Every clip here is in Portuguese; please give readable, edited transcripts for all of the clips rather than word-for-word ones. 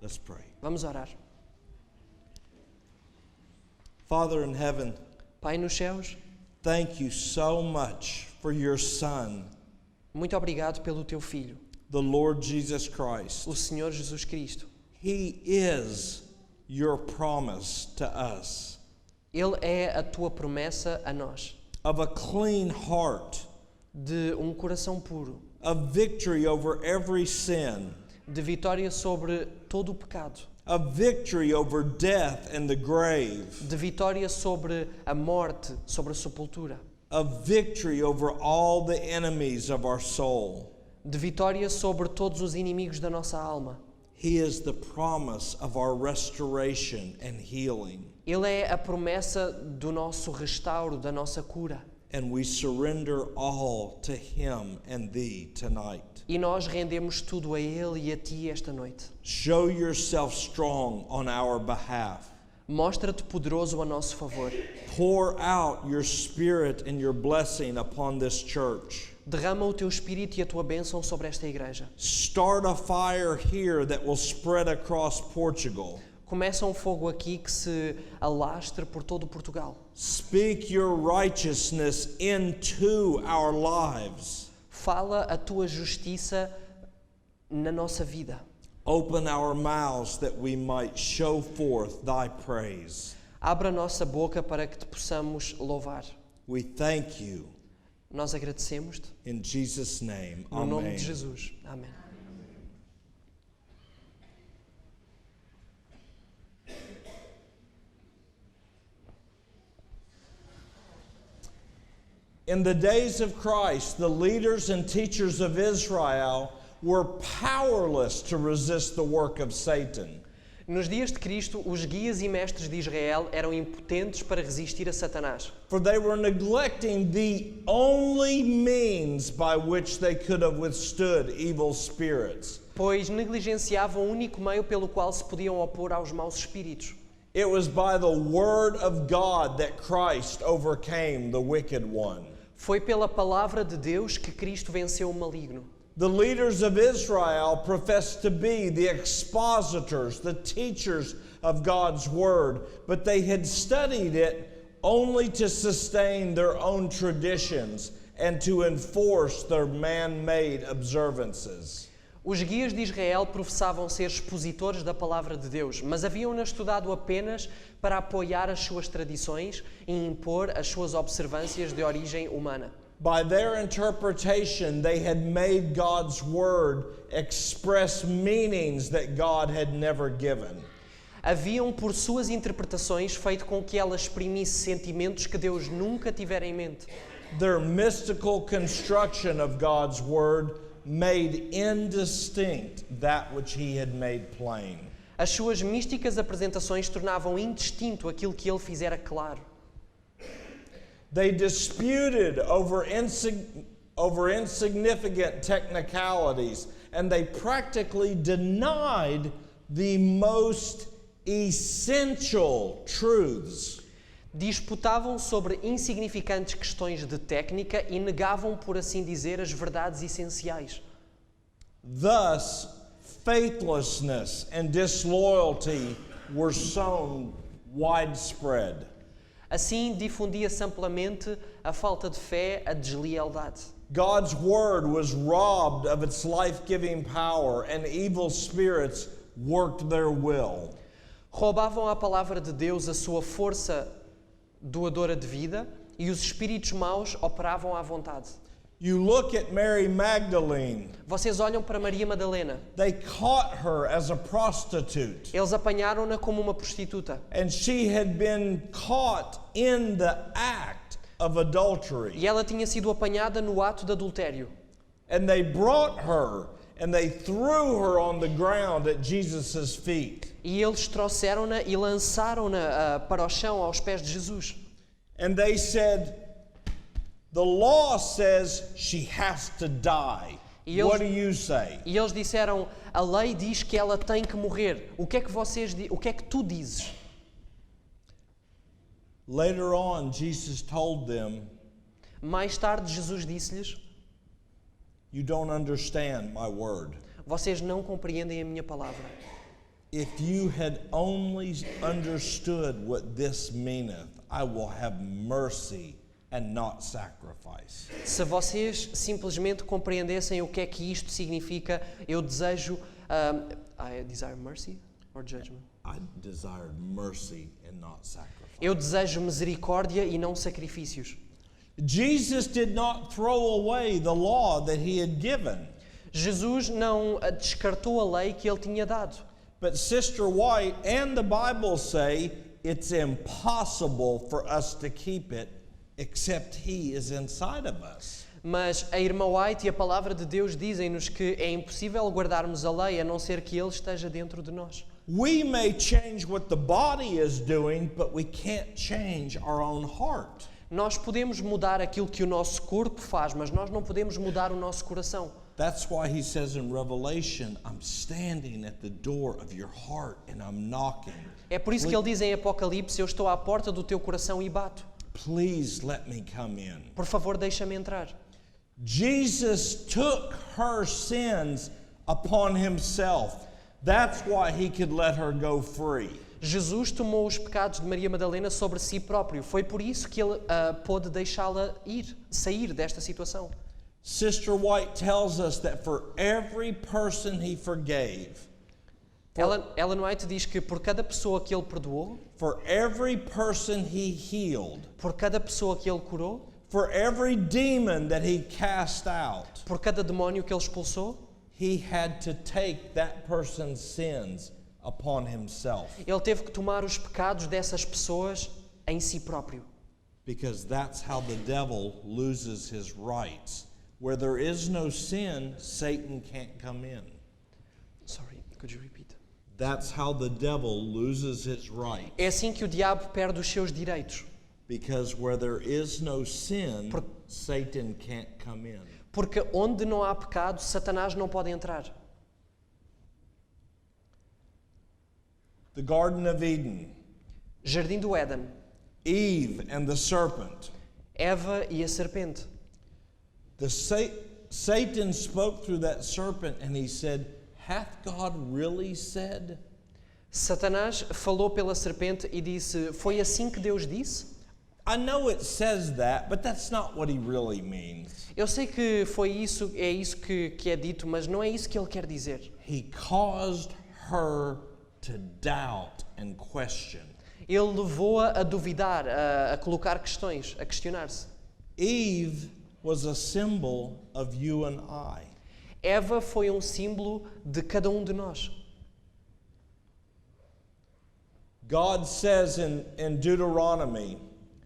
Let's pray. Vamos orar. Father in heaven, Pai nos céus, thank you so much for your Son, muito obrigado pelo teu Filho, the Lord Jesus Christ. o Senhor Jesus Cristo. He is your promise to us Ele é a tua promessa a nós, of a clean heart, de coração puro, of victory over every sin, de vitória sobre todo o pecado, of victory over death and the grave, de vitória sobre a morte, sobre a sepultura, of victory over all the enemies of our soul. de vitória sobre todos os inimigos da nossa alma. He is the promise of our restoration and healing. Ele é a promessa do nosso restauro, da nossa cura. And we surrender all to Him and Thee tonight. E nós rendemos tudo a Ele e a Ti esta noite. Show yourself strong on our behalf. Mostra-te poderoso a nosso favor. Pour out your Spirit and your blessing upon this church. Derrama o teu espírito e a tua bênção sobre esta igreja. Start a fire here that will spread across Portugal. Começa fogo aqui que se alastre por todo Portugal. Speak your righteousness into our lives. Fala a tua justiça na nossa vida. Open our mouths that we might show forth thy praise. Abra a nossa boca para que te possamos louvar. We thank you. Nós agradecemos-te. In Jesus' name, No nome amen. de Jesus. Amém. In the days of Christ, the leaders and teachers of Israel were powerless to resist the work of Satan. Nos dias de Cristo, os guias e mestres de Israel eram impotentes para resistir a Satanás, For they were neglecting the only means by which they could have withstood evil spirits. pois negligenciavam o único meio pelo qual se podiam opor aos maus espíritos. It was by the word of God that Christ overcame the wicked one. Foi pela palavra de Deus que Cristo venceu o maligno. The leaders of Israel professed to be the expositors, the teachers of God's word, but they had studied it only to sustain their own traditions and to enforce their man-made observances. Os guias de Israel professavam ser expositores da palavra de Deus, mas haviam-na estudado apenas para apoiar as suas tradições e impor as suas observâncias de origem humana. By their interpretation, they had made God's word express meanings that God had never given. Haviam, por suas interpretações, feito com que ela exprimisse sentimentos que Deus nunca tivera em mente. Their mystical construction of God's word made indistinct that which he had made plain. As suas místicas apresentações tornavam indistinto aquilo que ele fizera claro. They disputed over insignificant technicalities, and they practically denied the most essential truths. Disputavam sobre insignificantes questões de técnica e negavam, por assim dizer, as verdades essenciais. Thus, faithlessness and disloyalty were sown widespread. Assim, difundia-se amplamente a falta de fé, a deslealdade. God's word was robbed of its life-giving power, and evil spirits worked their will. Roubavam à palavra de Deus a sua força doadora de vida e os espíritos maus operavam à vontade. You look at Mary Magdalene. Vocês olham para Maria Madalena. They caught her as a prostitute. Eles apanharam-na como uma prostituta. And she had been caught in the act of adultery. E ela tinha sido apanhada no ato de adultério. And they brought her and they threw her on the ground at Jesus' feet. E eles trouxeram-na e lançaram-na para o chão aos pés de Jesus. And they said, the law says she has to die. E eles- What do you say? E eles disseram, a lei diz que ela tem que morrer. O que é que tu dizes? Later on, Jesus told them, Mais tarde Jesus disse-lhes, you don't understand my word. vocês não compreendem a minha palavra. If you had only understood what this meaneth, I will have mercy and not sacrifice. Se vocês simplesmente compreendessem o que é que isto significa, eu desejo... I desire mercy or judgment? I desired mercy and not sacrifice. Eu desejo misericórdia e não sacrifícios. Jesus did not throw away the law that he had given. Jesus não descartou a lei que ele tinha dado. But Sister White and the Bible say it's impossible for us to keep it except he is inside of us. Mas a irmã White e a palavra de Deus dizem-nos que é impossível guardarmos a lei a não ser que ele esteja dentro de nós. We may change what the body is doing, but we can't change our own heart. Nós podemos mudar aquilo que o nosso corpo faz, mas nós não podemos mudar o nosso coração. That's why he says in Revelation, I'm standing at the door of your heart and I'm knocking. É por isso que ele diz em Apocalipse, eu estou à porta do teu coração e bato. Please let me come in. Por favor, deixa-me entrar. Jesus took her sins upon himself. That's why he could let her go free. Jesus tomou os pecados de Maria Madalena sobre si próprio. Foi por isso que ele pôde deixá-la sair desta situação. Sister White tells us that for every person he forgave, Ellen White diz que por cada pessoa que ele perdoou, for every person he healed, por cada pessoa que ele curou, for every demon that he cast out, por cada demónio que ele expulsou, he had to take that person's sins upon himself. ele teve que tomar os pecados dessas pessoas em si próprio. Because that's how the devil loses his rights. Where there is no sin, Satan can't come in. Sorry, could you repeat? That's how the devil loses his right. É assim que o diabo perde os seus direitos. Because where there is no sin, Satan can't come in. Porque onde não há pecado, Satanás não pode entrar. The Garden of Eden, Jardim do Éden, Eve and the serpent. Eva e a serpente. Satan spoke through that serpent and he said, hath God really said? Satanás falou pela serpente e disse, foi assim que Deus disse? I know it says that, but that's not what he really means. Eu sei que foi isso, é isso que é dito, mas não é isso que ele quer dizer. He caused her to doubt and question. Ele levou-a a duvidar, a colocar questões, a questionar-se. Eve was a symbol of you and I. Eva foi símbolo de cada de nós. God says in Deuteronomy,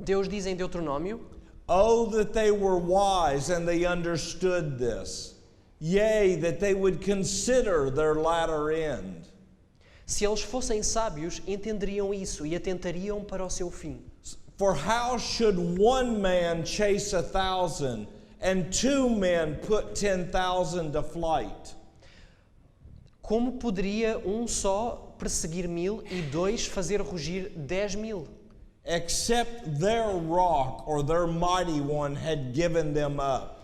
Deus diz em Deuteronômio, oh, that they were wise and they understood this. Yea, that they would consider their latter end. se eles fossem sábios, entenderiam isso e atentariam para o seu fim. For how should one man chase 1,000 and two men put 10,000 to flight? Como poderia só perseguir 1.000 e dois fazer rugir 10.000? Except their rock or their mighty one had given them up.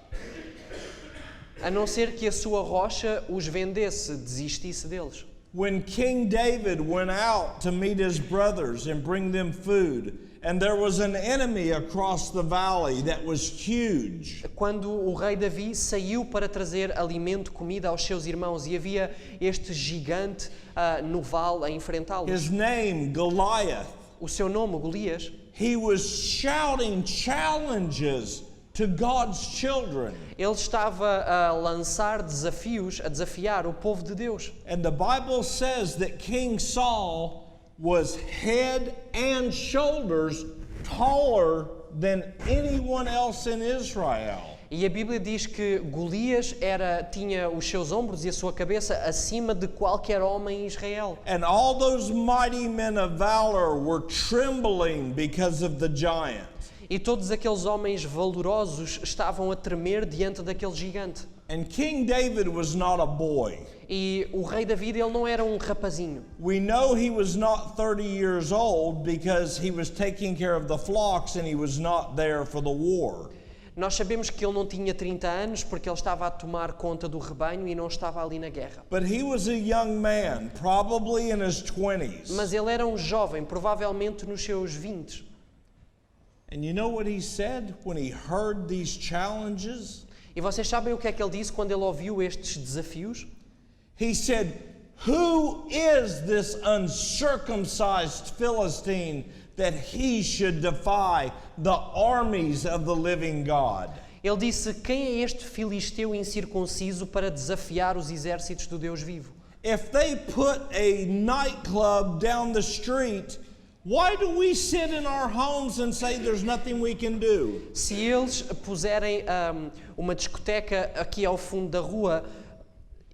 A não ser que a sua rocha os vendesse, desistisse deles. When King David went out to meet his brothers and bring them food, and there was an enemy across the valley that was huge. Quando o rei Davi saiu para trazer alimento, comida aos seus irmãos e havia este gigante no vale a enfrentá-los. His name, Goliath. O seu nome, Golias. He was shouting challenges to God's children. Ele estava a lançar desafios, a desafiar o povo de Deus. And the Bible says that King Saul was head and shoulders taller than anyone else in Israel. E a Bíblia diz que Golias tinha os seus ombros e a sua cabeça acima de qualquer homem em Israel. And all those mighty men of valor were trembling because of the giant. E todos aqueles homens valorosos estavam a tremer diante daquele gigante. And King David was not a boy. E o rei David, ele não era rapazinho. We know he was not 30 years old because he was taking care of the flocks and he was not there for the war. Nós sabemos que ele não tinha 30 anos porque ele estava a tomar conta do rebanho e não estava ali na guerra. But he was a young man, probably in his 20s. Mas ele era um jovem, provavelmente nos seus 20. And you know what he said when he heard these challenges? E vocês sabem o que é que ele disse quando ele ouviu estes desafios? He said, "Who is this uncircumcised Philistine that he should defy the armies of the living God?" Ele disse: quem é este filisteu incircunciso para desafiar os exércitos do Deus vivo? If they put a nightclub down the street, why do we sit in our homes and say there's nothing we can do? Se eles puserem uma discoteca aqui ao fundo da rua,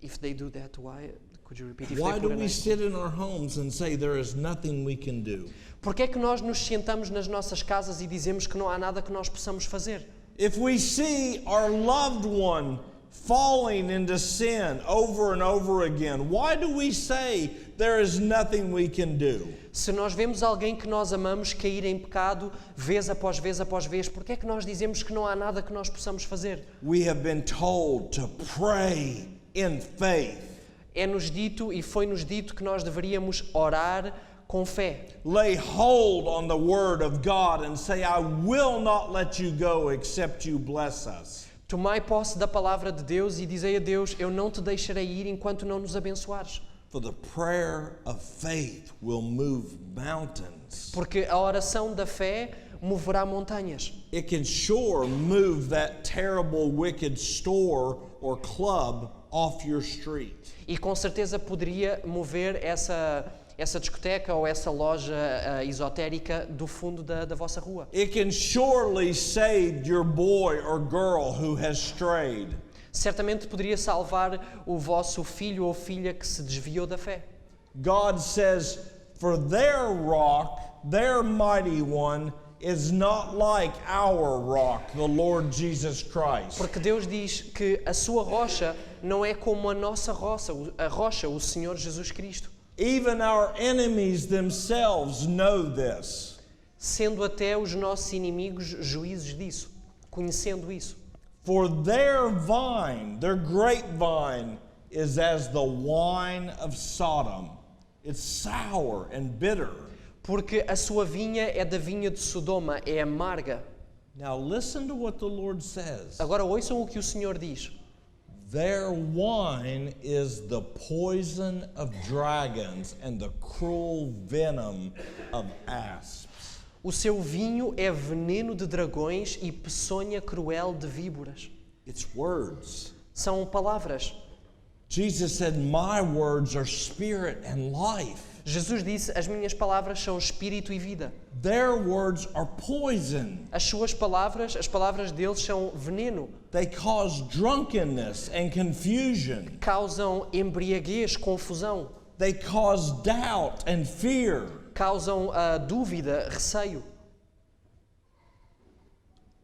if they do that, why? Could you repeat? If Why they do put a we night- sit in our homes and say there is nothing we can do? Porque é que nós nos sentamos nas nossas casas e dizemos que não há nada que nós possamos fazer? If we see our loved one falling into sin over and over again, why do we say there is nothing we can do? Se nós vemos alguém que nós amamos cair em pecado vez após vez após vez, porque é que nós dizemos que não há nada que nós possamos fazer? We have been told to pray in faith. É-nos dito e foi-nos dito que nós deveríamos orar com fé. Lay hold on the word of God and say, I will not let you go except you bless us. Tomai posse da palavra de Deus e dizei a Deus: eu não te deixarei ir enquanto não nos abençoares. For the prayer of faith will move mountains. Porque a oração da fé moverá montanhas. It can sure move that terrible wicked store or club off your street. E com certeza poderia mover essa discoteca ou essa loja esotérica do fundo da vossa rua. It can surely save your boy or girl who has strayed. Certamente poderia salvar o vosso filho ou filha que se desviou da fé. God says, for their rock, their mighty one, is not like our rock, the Lord Jesus Christ. Porque Deus diz que a sua rocha não é como a nossa rocha, o Senhor Jesus Cristo. Even our enemies themselves know this. Sendo até os nossos inimigos juízes disso, conhecendo isso. For their vine, their grapevine, is as the wine of Sodom. It's sour and bitter. Porque a sua vinha é da vinha de Sodoma, é amarga. Now listen to what the Lord says. Agora ouçam o que o Senhor diz. Their wine is the poison of dragons and the cruel venom of asps. O seu vinho é veneno de dragões e peçonha cruel de víboras. It's words. São palavras. Jesus said, "My words are spirit and life." Jesus disse: as minhas palavras são espírito e vida. Their words are poison. As suas palavras, as palavras deles são veneno. They cause drunkenness and confusion. Causam embriaguez, confusão. They cause doubt and fear. Causam dúvida, receio.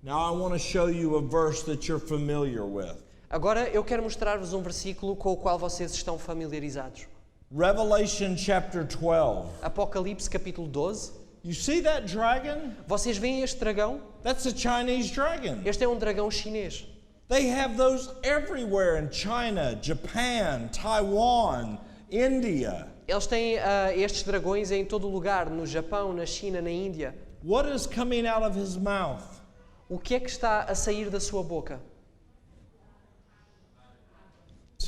Now I want to show you a verse that you're familiar with. Agora eu quero mostrar-vos um versículo com o qual vocês estão familiarizados. Revelation chapter 12. Apocalipse capítulo 12. You see that dragon? Vocês veem este dragão? That's a Chinese dragon. Este é um dragão chinês. They have those everywhere in China, Japan, Taiwan, India. Eles têm estes dragões em todo o lugar, no Japão, na China, na Índia. What is coming out of his mouth? O que é que está a sair da sua boca?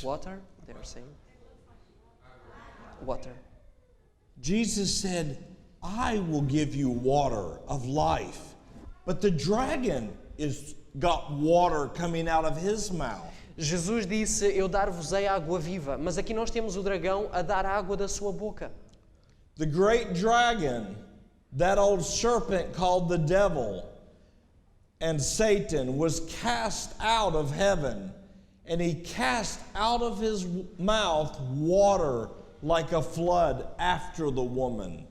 Water? They are saying. Water. Jesus said, I will give you water of life. But the dragon is got water coming out of his mouth. Jesus disse: eu dar-vos-ei água viva. Mas aqui nós temos o dragão a dar água da sua boca. The great dragon, that old serpent called the devil and Satan, was cast out of heaven, and he cast out of his mouth water like a flood after the woman.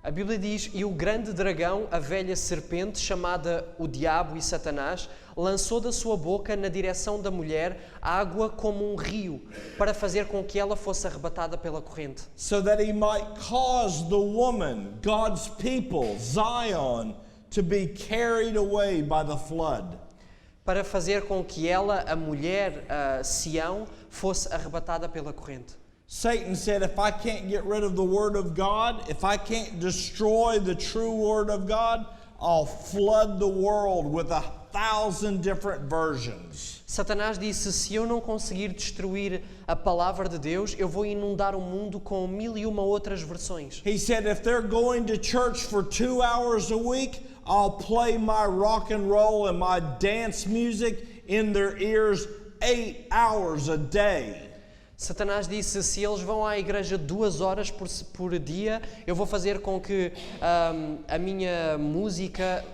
A Bíblia diz: e o grande dragão, a velha serpente, chamada o Diabo e Satanás, lançou da sua boca na direção da mulher água como um rio, para fazer com que ela fosse arrebatada pela corrente. So that he might cause the woman, God's people, Zion, to be carried away by the flood. para fazer com que ela, a mulher, Sião, fosse arrebatada pela corrente. Satan said, if I can't get rid of the Word of God, if I can't destroy the true Word of God, I'll flood the world with 1,000 different versions. Satanás disse, se eu não conseguir destruir a palavra de Deus, eu vou inundar o mundo com 1001 outras versões. He said, if they're going to church for 2 hours a week, I'll play my rock and roll and my dance music in their ears 8 hours a day. Satanás disse, se eles vão à igreja 2 horas por dia, eu vou fazer com que a minha música...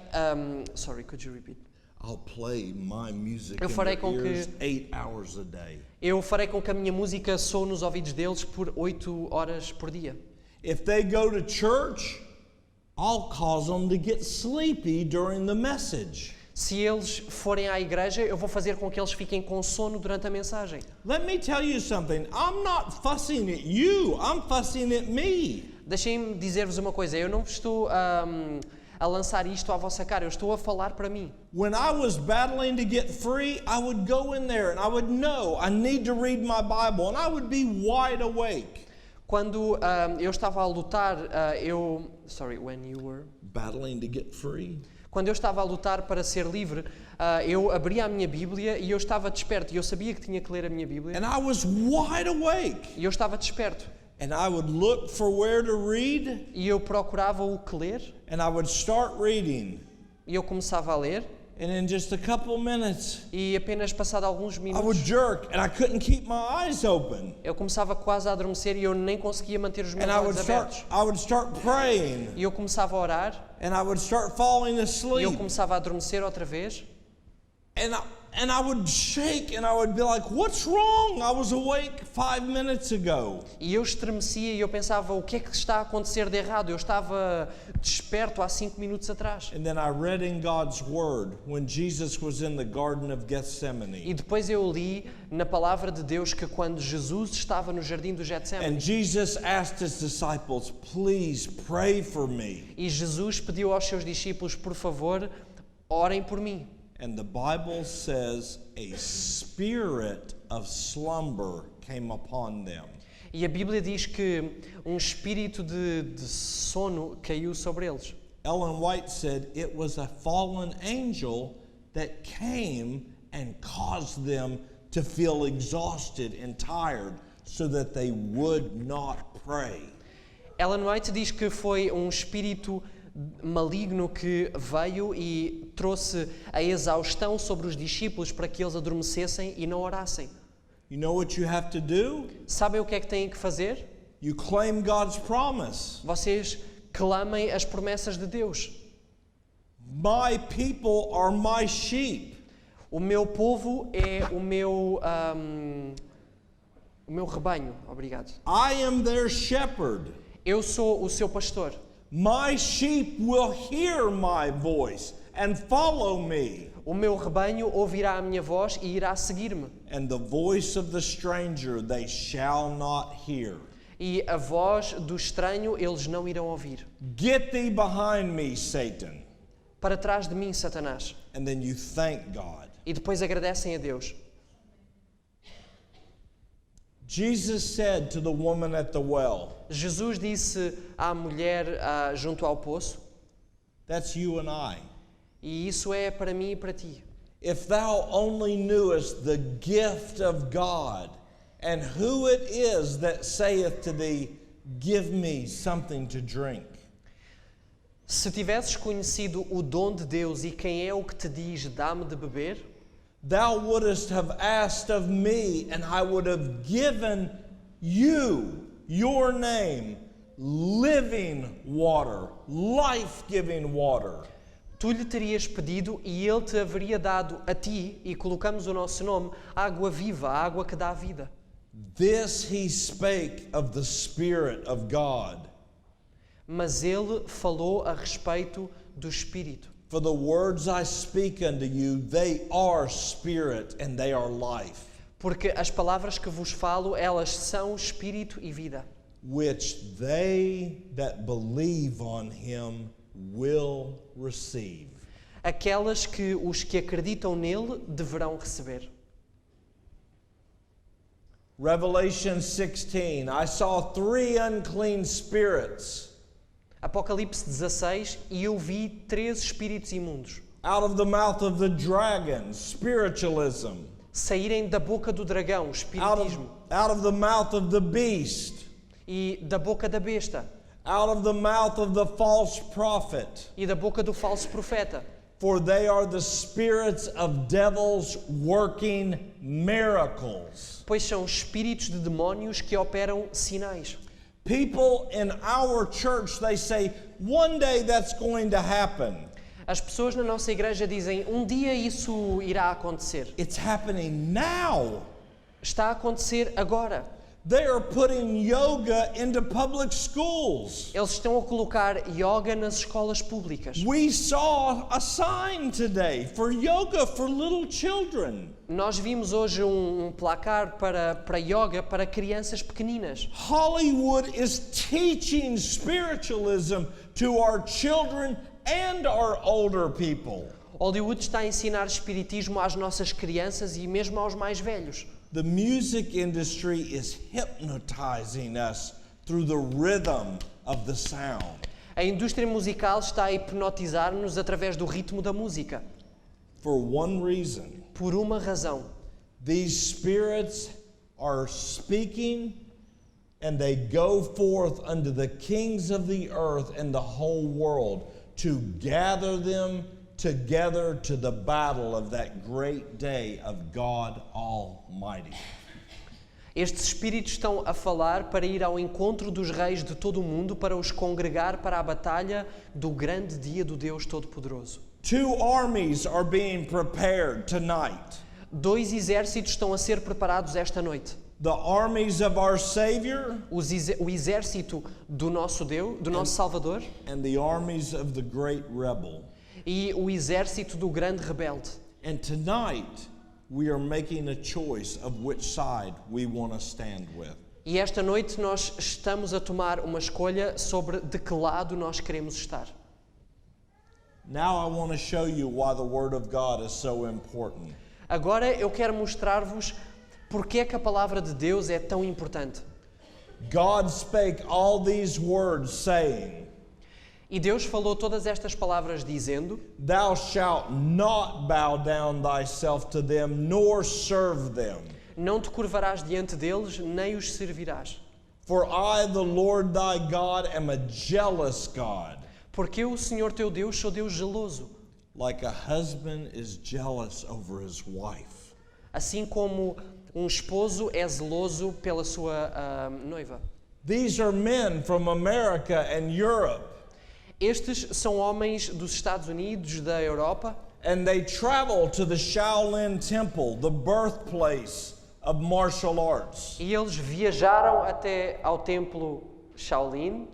sorry, could you repeat? I'll play my music Eu in farei their com que- ears 8 hours a day. Eu farei com que a minha música soe nos ouvidos deles por 8 horas por dia. If they go to church, I'll cause them to get sleepy during the message. Se eles forem à igreja, eu vou fazer com que eles fiquem com sono durante a mensagem. Let me tell you something. I'm not fussing at you. I'm fussing at me. Deixem-me dizer-vos uma coisa, eu não vos estou a lançar isto à vossa cara, eu estou a falar para mim. When I was battling to get free, I would go in there and I would know I need to read my Bible and I would be wide awake. Quando eu estava a lutar, when you were... Battling to get free? Quando eu estava a lutar para ser livre, eu abria a minha Bíblia e eu estava desperto. E eu sabia que tinha que ler a minha Bíblia. And I was wide awake. E eu estava desperto. And I would look for where to read E eu procurava o que ler. and I would start reading. E eu começava a ler. And in just a couple minutes, E apenas passado alguns I would minutos, jerk and I couldn't keep my eyes open. eu começava quase a adormecer e eu nem conseguia manter os meus And olhos abertos. I would start praying E eu começava a orar. and I would start falling E eu asleep. começava a adormecer outra vez. And I would shake and I would be like, what's wrong? I was awake 5 minutes ago. E eu estremecia e eu pensava, o que é que está a acontecer de errado? Eu estava desperto há 5 minutos atrás. And then I read in God's Word when Jesus was in the Garden of E Gethsemane. depois eu li na palavra de Deus que quando Jesus estava no jardim do And Getsemane Jesus asked his disciples, please pray for me. e Jesus pediu aos seus discípulos, por favor, orem por mim. And the Bible says a spirit of slumber came upon them. E a Bíblia diz que um espírito de sono caiu sobre eles. Ellen White said it was a fallen angel that came and caused them to feel exhausted and tired so that they would not pray. Ellen White diz que foi um espírito maligno que veio e trouxe a exaustão sobre os discípulos para que eles adormecessem e não orassem. You know what you have to do? Sabem o que é que têm que fazer? You claim God's promise. Vocês clamem as promessas de Deus. My people are my sheep. O meu povo é o meu rebanho. Obrigado. I am their shepherd. Eu sou o seu pastor. My sheep will hear my voice and follow me. O meu rebanho ouvirá a minha voz e irá seguir-me. And the voice of the stranger they shall not hear. E a voz do estranho eles não irão ouvir. Get thee behind me, Satan. Para trás de mim, Satanás. And then you thank God. E depois agradecem a Deus. Jesus said to the woman at the well, Jesus disse à mulher junto ao poço, that's you and I. e isso é para mim e para ti. If thou only knewest the gift of God and who it is that saith to thee, give me something to drink. Se tivesses conhecido o dom de Deus e quem é o que te diz, dá-me de beber, Thou wouldest have asked of me, and I would have given you, your name, living water, life-giving water. tu lhe terias pedido e ele te haveria dado a ti, e colocamos o nosso nome, água viva, a água que dá vida. This he spake of the Spirit of God. Mas ele falou a respeito do Espírito. For the words I speak unto you, they are spirit and they are life, Porque as palavras que vos falo, elas são Espírito e vida. which they that believe on him will receive. aquelas que os que acreditam nele deverão receber. Revelation 16, I saw 3 unclean spirits Apocalipse 16, e eu vi 3 espíritos imundos out of the mouth of the dragon, spiritualism, saírem da boca do dragão, espiritismo, out of the mouth of the beast, e da boca da besta, out of the mouth of the false prophet. e da boca do falso profeta. For they are the spirits of devils working miracles. Pois são espíritos de demónios que operam sinais. People in our church, they say, one day that's going to happen. As pessoas na nossa igreja dizem, um dia isso irá acontecer. It's happening now. Está a acontecer agora. They are putting yoga into public schools. Eles estão a colocar yoga nas escolas públicas. We saw a sign today for yoga for little children. Nós vimos hoje um placar para yoga para crianças pequeninas. Hollywood is teaching spiritualism to our children and our older people. Hollywood está a ensinar espiritismo às nossas crianças e mesmo aos mais velhos. The music industry is hypnotizing us through the rhythm of the sound. A indústria musical está a hipnotizar-nos através do ritmo da música. For one reason, Por uma razão. these spirits are speaking and they go forth unto the kings of the earth and the whole world to gather them together to the battle of that great day of God Almighty. Estes espíritos estão a falar para ir ao encontro dos reis de todo o mundo para os congregar para a batalha do grande dia do Deus Todo-Poderoso. 2 armies are being prepared tonight. 2 exércitos estão a ser preparados esta noite. The armies of our Savior O exército do nosso Deus, do nosso Salvador, and the armies of the great rebel. e o exército do grande rebelde. And tonight we are making a choice of which side we want to stand with. E esta noite nós estamos a tomar uma escolha sobre de que lado nós queremos estar. Now I want to show you why the Word of God is so important. Agora eu quero mostrar-vos porque é que a palavra de Deus é tão importante. God spake all these words, saying, E Deus falou todas estas palavras dizendo: Thou shalt not bow down thyself to them, nor serve them. Não te curvarás diante deles, nem os servirás. For I, the Lord thy God, am a jealous God, Porque eu, o Senhor teu Deus, sou Deus zeloso, like a husband is jealous over his wife. assim como um esposo é zeloso pela sua noiva. These are men from America and Europe, Estes são homens dos Estados Unidos, da Europa, and they travel to the Shaolin Temple, the birthplace of martial arts. e eles viajaram até ao templo Shaolin,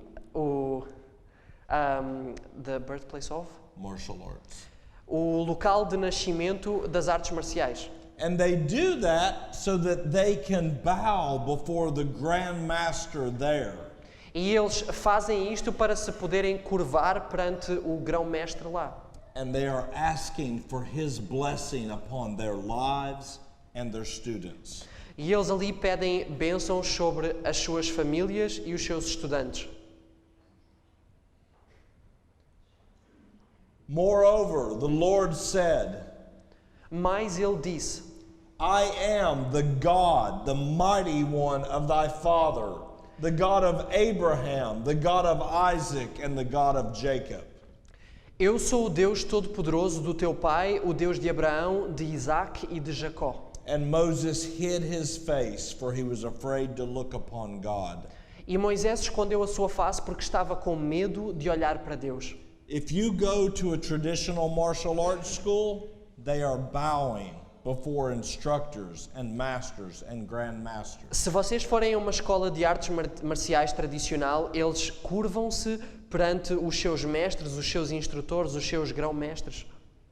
the birthplace of, Martial arts. o local de nascimento das artes marciais. And they do that so that they can bow before the Grand Master there. E eles fazem isto para se poderem curvar perante o grão-mestre lá. And they are asking for his blessing upon their lives and their students. E eles ali pedem bênçãos sobre as suas famílias e os seus estudantes. Moreover, the Lord said, Mas ele disse: I am the God, the mighty one of thy father, the God of Abraham, the God of Isaac, and the God of Jacob. Eu sou o Deus Todo-Poderoso do teu pai, o Deus de Abraão, de Isaac e de Jacó. And Moses hid his face, for he was afraid to look upon God. E Moisés escondeu a sua face porque estava com medo de olhar para Deus. If you go to a traditional martial arts school, they are bowing before instructors and masters and grandmasters. Se vocês forem a uma escola de artes marciais tradicional, eles curvam-se perante os seus mestres, os seus instrutores, os seus grão-mestres.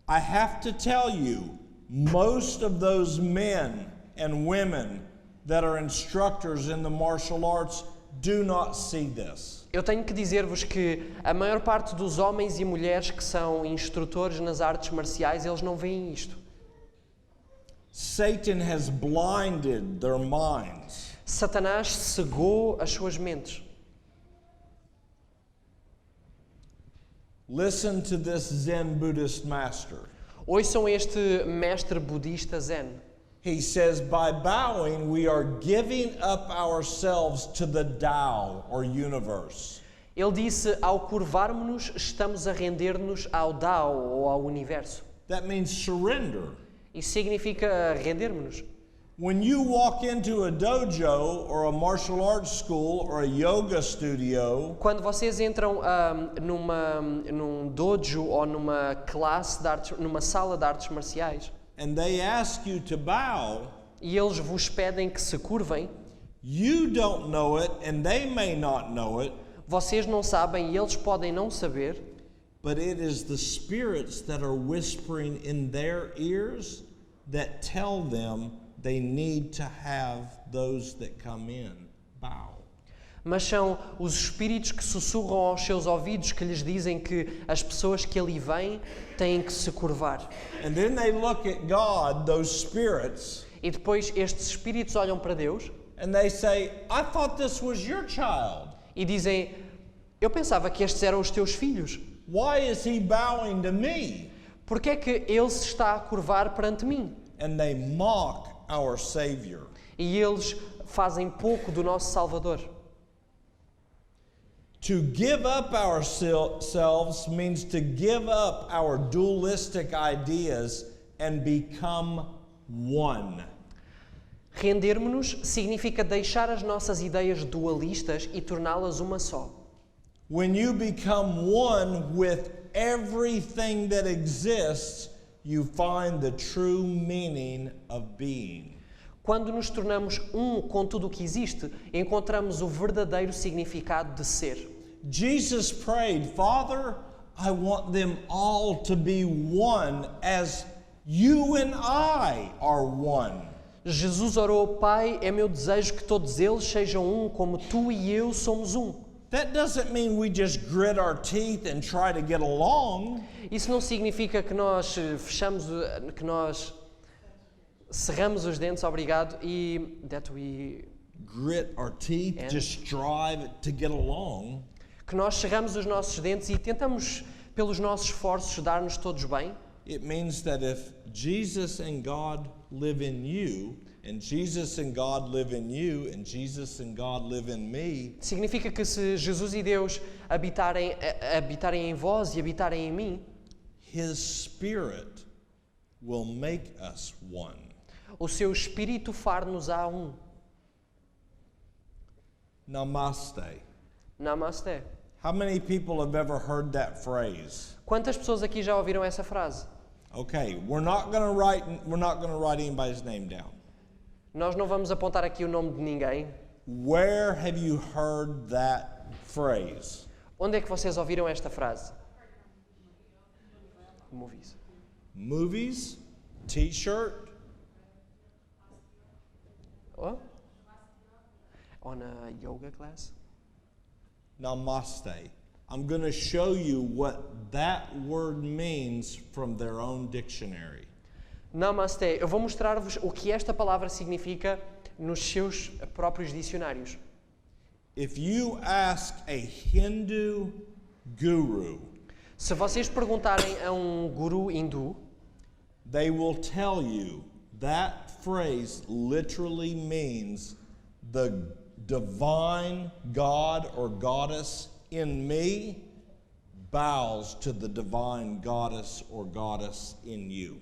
I have to tell you, most of those men and women that are instructors in the martial arts, do not see this. Eu tenho que dizer-vos que a maior parte dos homens e mulheres que são instrutores nas artes marciais, eles não veem isto. Satan has blinded their minds. Satanás cegou as suas mentes. Listen to this Zen Buddhist master. Ouçam este mestre budista zen. He says, by bowing, we are giving up ourselves to the Tao, or universe. Ele disse, ao curvarmos-nos, estamos a render-nos ao Tao, ou ao universo. That means surrender. Isso significa rendermos-nos. When you walk into a dojo, or a martial arts school, or a yoga studio, Quando vocês entram num dojo ou numa classe de artes, numa sala de artes marciais, and they ask you to bow, e eles vos pedem que se curvem, you don't know it, and they may not know it, vocês não sabem e eles podem não saber, but it is the spirits that are whispering in their ears that tell them they need to have those that come in bow. mas são os espíritos que sussurram aos seus ouvidos que lhes dizem que as pessoas que ali vêm têm que se curvar. And then they look at God, those spirits, E depois estes espíritos olham para Deus and they say, I thought this was your child. e dizem, eu pensava que estes eram os teus filhos. Why is he bowing to me? Porque é que ele se está a curvar perante mim? And they mock our Savior. E eles fazem pouco do nosso Salvador. To give up ourselves means to give up our dualistic ideas and become one. Rendermos-nos significa deixar as nossas ideias dualistas e torná-las uma só. When you become one with everything that exists, you find the true meaning of being. Quando nos tornamos um com tudo o que existe, encontramos o verdadeiro significado de ser. Jesus prayed, Father, I want them all to be one as you and I are one. Jesus orou, Pai, é meu desejo que todos eles sejam um, como tu e eu somos um. That doesn't mean we just grit our teeth and try to get along. Isso não significa que nós cerramos os dentes, obrigado, e Grit our teeth, And- just strive to get along. que nós cerramos os nossos dentes e tentamos, pelos nossos esforços, dar-nos todos bem. It means that if Jesus and God live in you, and Jesus and God live in you, and Jesus and God live in me, Significa que se Jesus e Deus habitarem em vós e habitarem em mim, His Spirit will make us one. o seu Espírito far-nos-á um. Namaste. Namaste. How many people have ever heard that phrase? Quantas pessoas aqui já ouviram essa frase? Okay, we're not going to write anybody's name down. Nós não vamos apontar aqui o nome de ninguém. Where have you heard that phrase? Onde é que vocês ouviram esta frase? Movies. Movies? T-shirt? Oh? On a yoga class? Namaste. I'm going to show you what that word means from their own dictionary. Namaste. Eu vou mostrar-vos o que esta palavra significa nos seus próprios dicionários. If you ask a Hindu guru, Se vocês perguntarem a um guru hindu, they will tell you that phrase literally means the divine God or goddess in me bows to the divine goddess or goddess in you.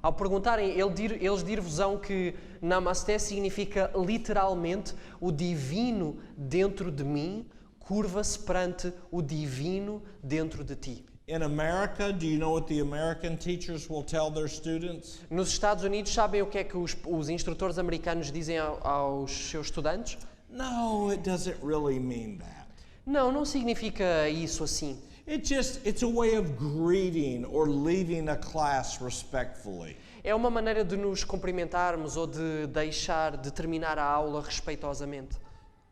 ao perguntarem, eles dir-vos-ão que Namaste significa literalmente o divino dentro de mim curva-se perante o divino dentro de ti. In America, do you know what the American teachers will tell their students? Nos Estados Unidos, sabem o que é que os instrutores americanos dizem aos seus estudantes? No, it doesn't really mean that. Não, não significa isso assim. It's a way of greeting or leaving a class respectfully. É uma maneira de nos cumprimentarmos ou de terminar a aula respeitosamente.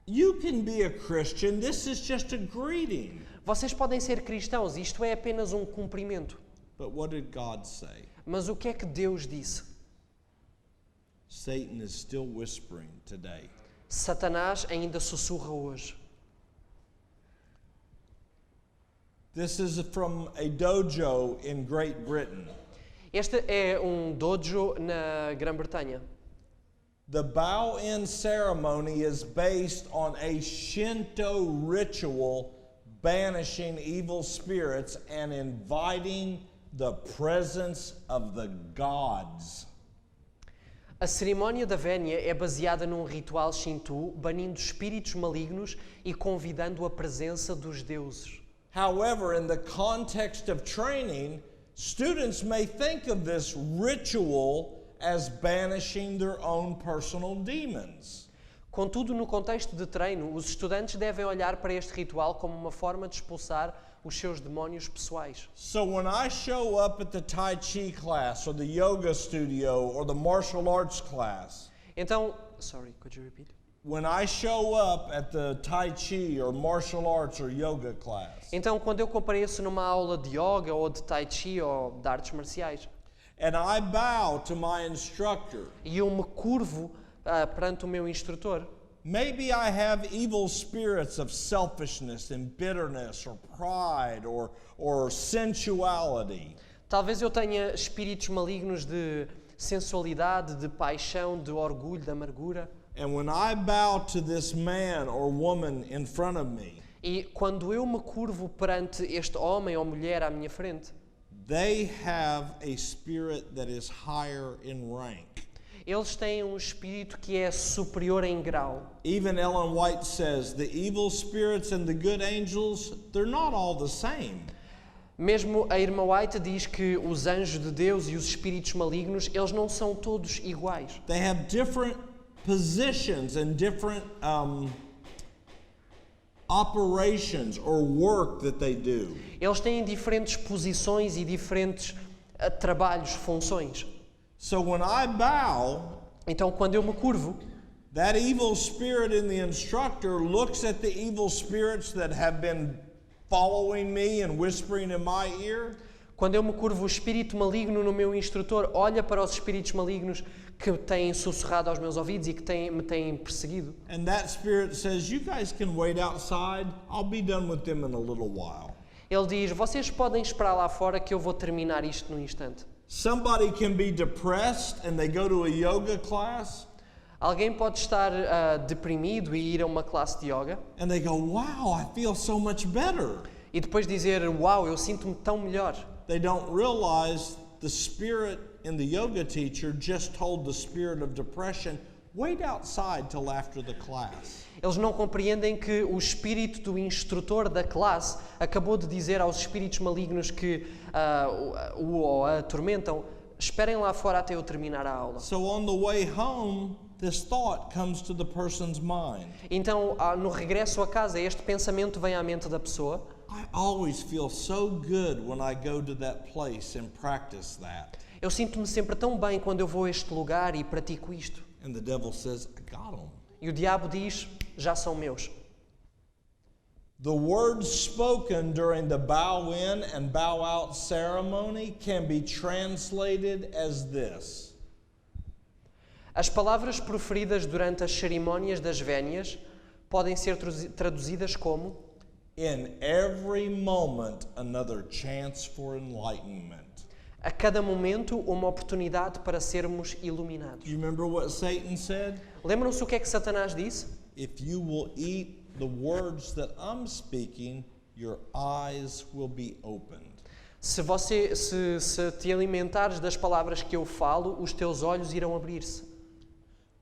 You can be a Christian. This is just a greeting. Vocês podem ser cristãos, isto é apenas um cumprimento. But what did God say? Mas o que é que Deus disse? Satan is still whispering today. Satanás ainda sussurra hoje. This is from a dojo in Great Britain. Este é um dojo na Grã-Bretanha. The bow-in ceremony is based on a Shinto ritual banishing evil spirits and inviting the presence of the gods. A cerimónia da vénia é baseada num ritual Shinto, banindo espíritos malignos e convidando a presença dos deuses. However, in the context of training, students may think of this ritual as banishing their own personal demons. Contudo, no contexto de treino, os estudantes devem olhar para este ritual como uma forma de expulsar os seus demónios pessoais. So when I show up at the Tai Chi class or the yoga studio or the martial arts class, Então, could you repeat? when I show up at the Tai Chi or martial arts or yoga class, Então, quando eu compareço numa aula de yoga ou de tai chi ou de artes marciais, and I bow to my instructor, e eu me curvo perante o meu instrutor, maybe I have evil spirits of selfishness and bitterness or pride or sensuality. talvez eu tenha espíritos malignos de sensualidade, de paixão, de orgulho, de amargura. And when I bow to this man or woman in front of me, E quando eu me curvo perante este homem ou mulher à minha frente, they have a spirit that is higher in rank. eles têm um espírito que é superior em grau. Even Ellen White says the evil spirits and the good angels, they're not all the same. Mesmo a irmã White diz que os anjos de Deus e os espíritos malignos, eles não são todos iguais. They have different positions and different operations or work that they do. Eles têm diferentes posições e diferentes trabalhos, funções. So when I bow, Então, quando eu me curvo, that evil spirit in the instructor looks at the evil spirits that have been following me and whispering in my ear, quando eu me curvo, o espírito maligno no meu instrutor olha para os espíritos malignos que têm sussurrado aos meus ouvidos e que me têm perseguido. and that spirit says, "You guys can wait outside. I'll be done with them in a little while." Ele diz, vocês podem esperar lá fora que eu vou terminar isto num instante. Somebody can be depressed and they go to a yoga class Alguém pode estar deprimido e ir a uma classe de yoga and they go, "Wow, I feel so much better." e depois dizer, uau, eu sinto-me tão melhor. They don't realize the spirit in the yoga teacher just told the spirit of depression, "Wait outside till after the class." Eles não compreendem que o espírito do instrutor da classe acabou de dizer aos espíritos malignos que o atormentam, esperem lá fora até eu terminar a aula. So on the way home, this thought comes to the person's mind. Então, no regresso a casa, este pensamento vem à mente da pessoa. I always feel so good when I go to that place and practice that. Eu sinto-me sempre tão bem quando eu vou a este lugar e pratico isto. And the devil says, "I got them." E o diabo diz, já são meus. The words spoken during the bow in and bow out ceremony can be translated as this: As palavras proferidas durante as cerimónias das vénias podem ser traduzidas como: in every moment, another chance for enlightenment. a cada momento, uma oportunidade para sermos iluminados. Do you remember what Satan said? Lembram-se o que é que Satanás disse? If you will eat the words that I'm speaking, your eyes will be opened. Se te alimentares das palavras que eu falo, os teus olhos irão abrir-se.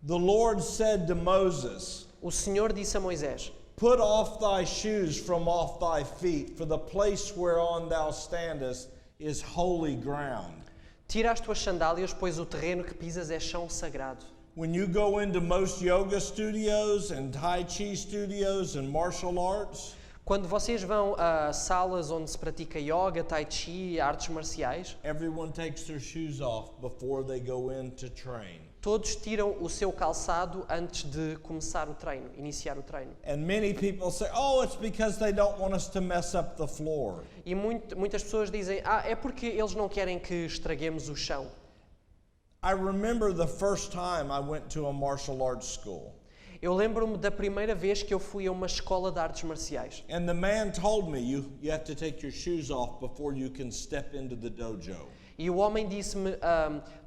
The Lord said to Moses, O Senhor disse a Moisés: "Put off thy shoes from off thy feet, for the place whereon thou standest is holy ground." Tira as tuas sandálias, pois o terreno que pisas é chão sagrado. When you go into most yoga studios and Tai Chi studios and martial arts, Quando vocês vão a salas onde se pratica yoga, tai chi, artes marciais, everyone takes their shoes off before they go in to train. Todos tiram o seu calçado antes de começar o treino, iniciar o treino. And many people say, oh, it's because they don't want us to mess up the floor. E muitas pessoas dizem, é porque eles não querem que estraguemos o chão. I remember the first time I went to a martial arts school. Eu lembro-me da primeira vez que eu fui a uma escola de artes marciais. And the man told me, you have to take your shoes off before you can step into the dojo. E o homem disse-me,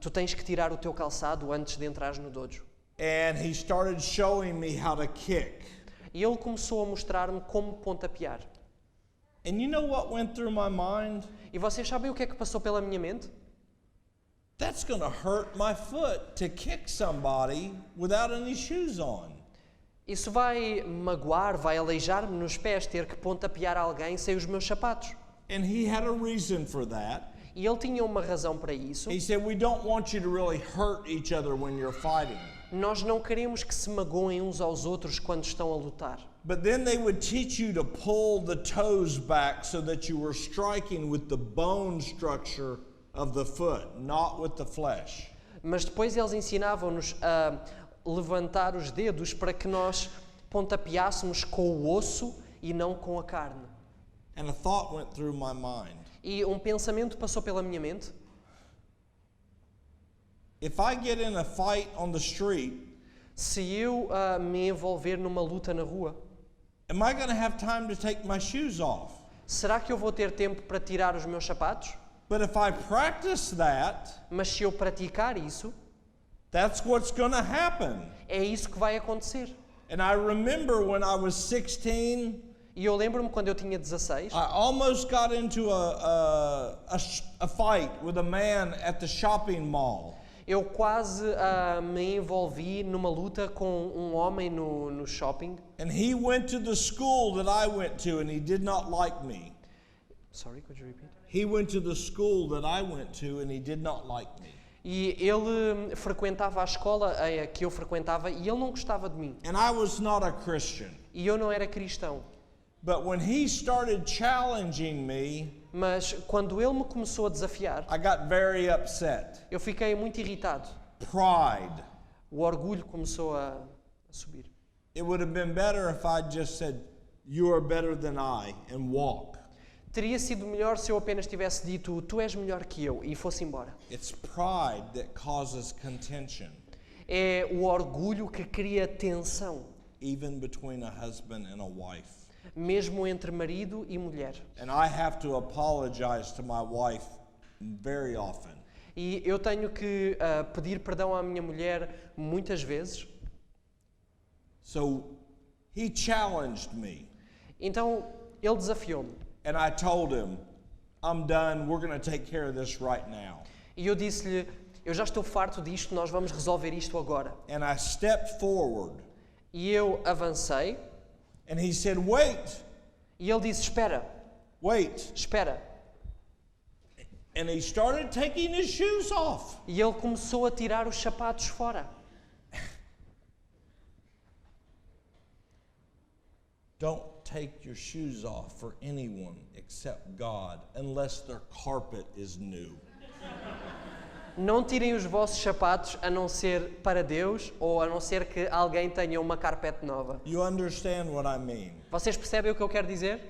tu tens que tirar o teu calçado antes de entrares no dojo. And he started showing me how to kick. E ele começou a mostrar-me como pontapear. And you know what went through my mind? E vocês sabem o que é que passou pela minha mente? That's going to hurt my foot to kick somebody without any shoes on. Isso vai magoar, vai aleijar-me nos pés ter que pontapear alguém sem os meus sapatos. And he had a reason for that. E ele tinha uma razão para isso. He said, we don't want you to really hurt each other when you're fighting. Nós não queremos que se magoem uns aos outros quando estão a lutar. But then they would teach you to pull the toes back so that you were striking with the bone structure of the foot, not with the flesh. Mas depois eles ensinavam-nos a levantar os dedos para que nós pontapeássemos com o osso e não com a carne. And a thought went through my mind. E um pensamento passou pela minha mente. If I get in a fight on the street, Se eu me envolver numa luta na rua, am I going to have time to take my shoes off? será que eu vou ter tempo para tirar os meus sapatos? But if I practice that, Mas se eu praticar isso, that's what's going to happen. é isso que vai acontecer. And I remember when I was 16, E eu lembro-me quando eu tinha 16, I almost got into a fight with a man at the shopping mall. eu quase me envolvi numa luta com um homem no shopping. And he went to the school that I went to and he did not like me. Sorry, could you repeat? He went to the school that I went to and he did not like me. E ele frequentava a escola que eu frequentava e ele não gostava de mim. And I was not a Christian. E eu não era cristão. But when he started challenging me, Mas quando ele me começou a desafiar, I got very upset. eu fiquei muito irritado. Pride. O orgulho começou a subir. It would have been better if I just said, you are better than I, and walk. Teria sido melhor se eu apenas tivesse dito, tu és melhor que eu, e fosse embora. It's pride that causes contention, É o orgulho que cria tensão, even between a husband and a wife. mesmo entre marido e mulher. And I have to apologize to my wife very often. E eu tenho que pedir perdão à minha mulher muitas vezes. So he challenged me, Então ele desafiou-me. and I told him, I'm done, we're going to take care of this right now. E eu disse-lhe, eu já estou farto disto, nós vamos resolver isto agora. And I stepped forward, E eu avancei and he said, wait, e ele disse, espera, wait. espera. And he started taking his shoes off. E ele começou a tirar os sapatos fora. Don't take your shoes off for anyone except God, unless their carpet is new. Não tirem os vossos sapatos a não ser para Deus ou a não ser que alguém tenha uma carpete nova. You understand what I mean? Vocês percebem o que eu quero dizer?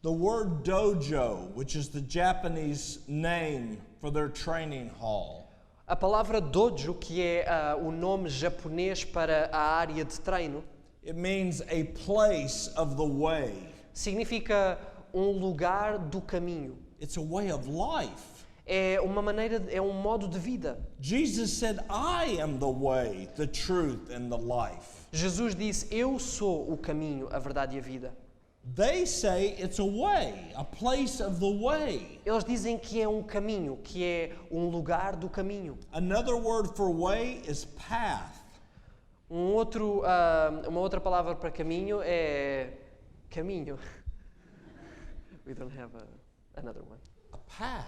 The word dojo, which is the Japanese name for their training hall, A palavra dojo, que é o nome japonês para a área de treino, it means a place of the way. significa um lugar do caminho. It's a way of life. É uma maneira, é um modo de vida. Jesus said, I am the way, the truth, and the life. Jesus disse, eu sou o caminho, a verdade e a vida. They say it's a way, a place of the way. Eles dizem que é um caminho, que é um lugar do caminho. Another word for way is path. Uma outra palavra para caminho é caminho. We don't have another one. A path.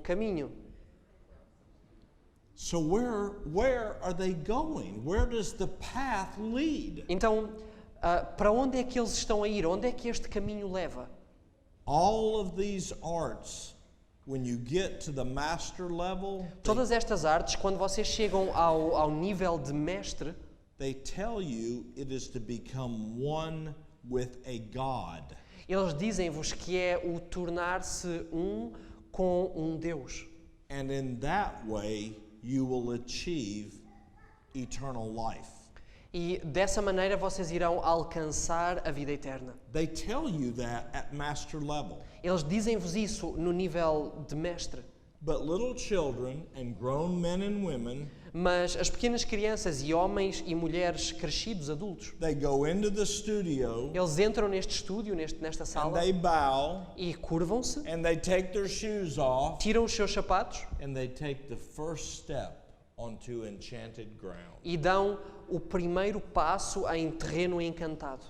Caminho. So where are they going? Where does the path lead? Então, para onde é que eles estão a ir? Onde é que este caminho leva? All of these arts when you get to the master level, Todas estas artes, quando vocês chegam ao nível de mestre, they tell you it is to become one with a God. eles dizem-vos que é o tornar-se um com um Deus. And in that way, you will achieve eternal life. E dessa maneira vocês irão alcançar a vida eterna. They tell you that at master level. Eles dizem-vos isso no nível de mestre. But little children and grown men and women, Mas as pequenas crianças e homens e mulheres crescidos, adultos, they go into the studio eles entram neste estúdio, nesta and sala, they bow e curvam-se, and they take their shoes off tiram os seus sapatos and they take the first step onto enchanted ground. e dão o primeiro passo em terreno encantado.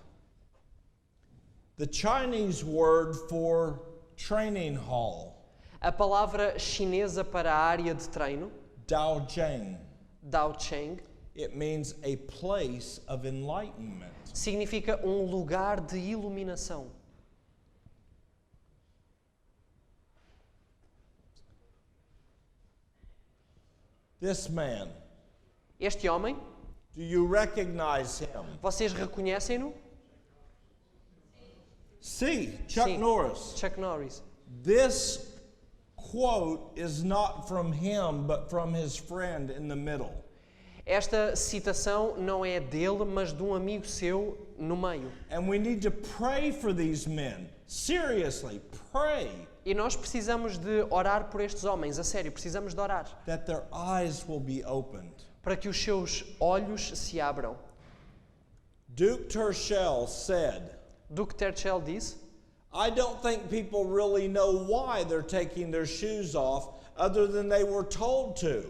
The Chinese word for training hall, A palavra chinesa para a área de treino, Daojiang, Daocheng, it means a place of enlightenment. significa um lugar de iluminação. This man, Este homem, do you recognize him? vocês reconhecem-no? See, Chuck Sim. Norris. Chuck Norris. This quote is not from him, but from his friend in the middle. Esta citação não é dele, mas de um amigo seu no meio. And we need to pray for these men. Seriously, pray E nós precisamos de orar por estes homens, a sério, precisamos de orar. that their eyes will be opened. Para que os seus olhos se abram. Duke Tershell said, Duke Tershell disse: I don't think people really know why they're taking their shoes off other than they were told to.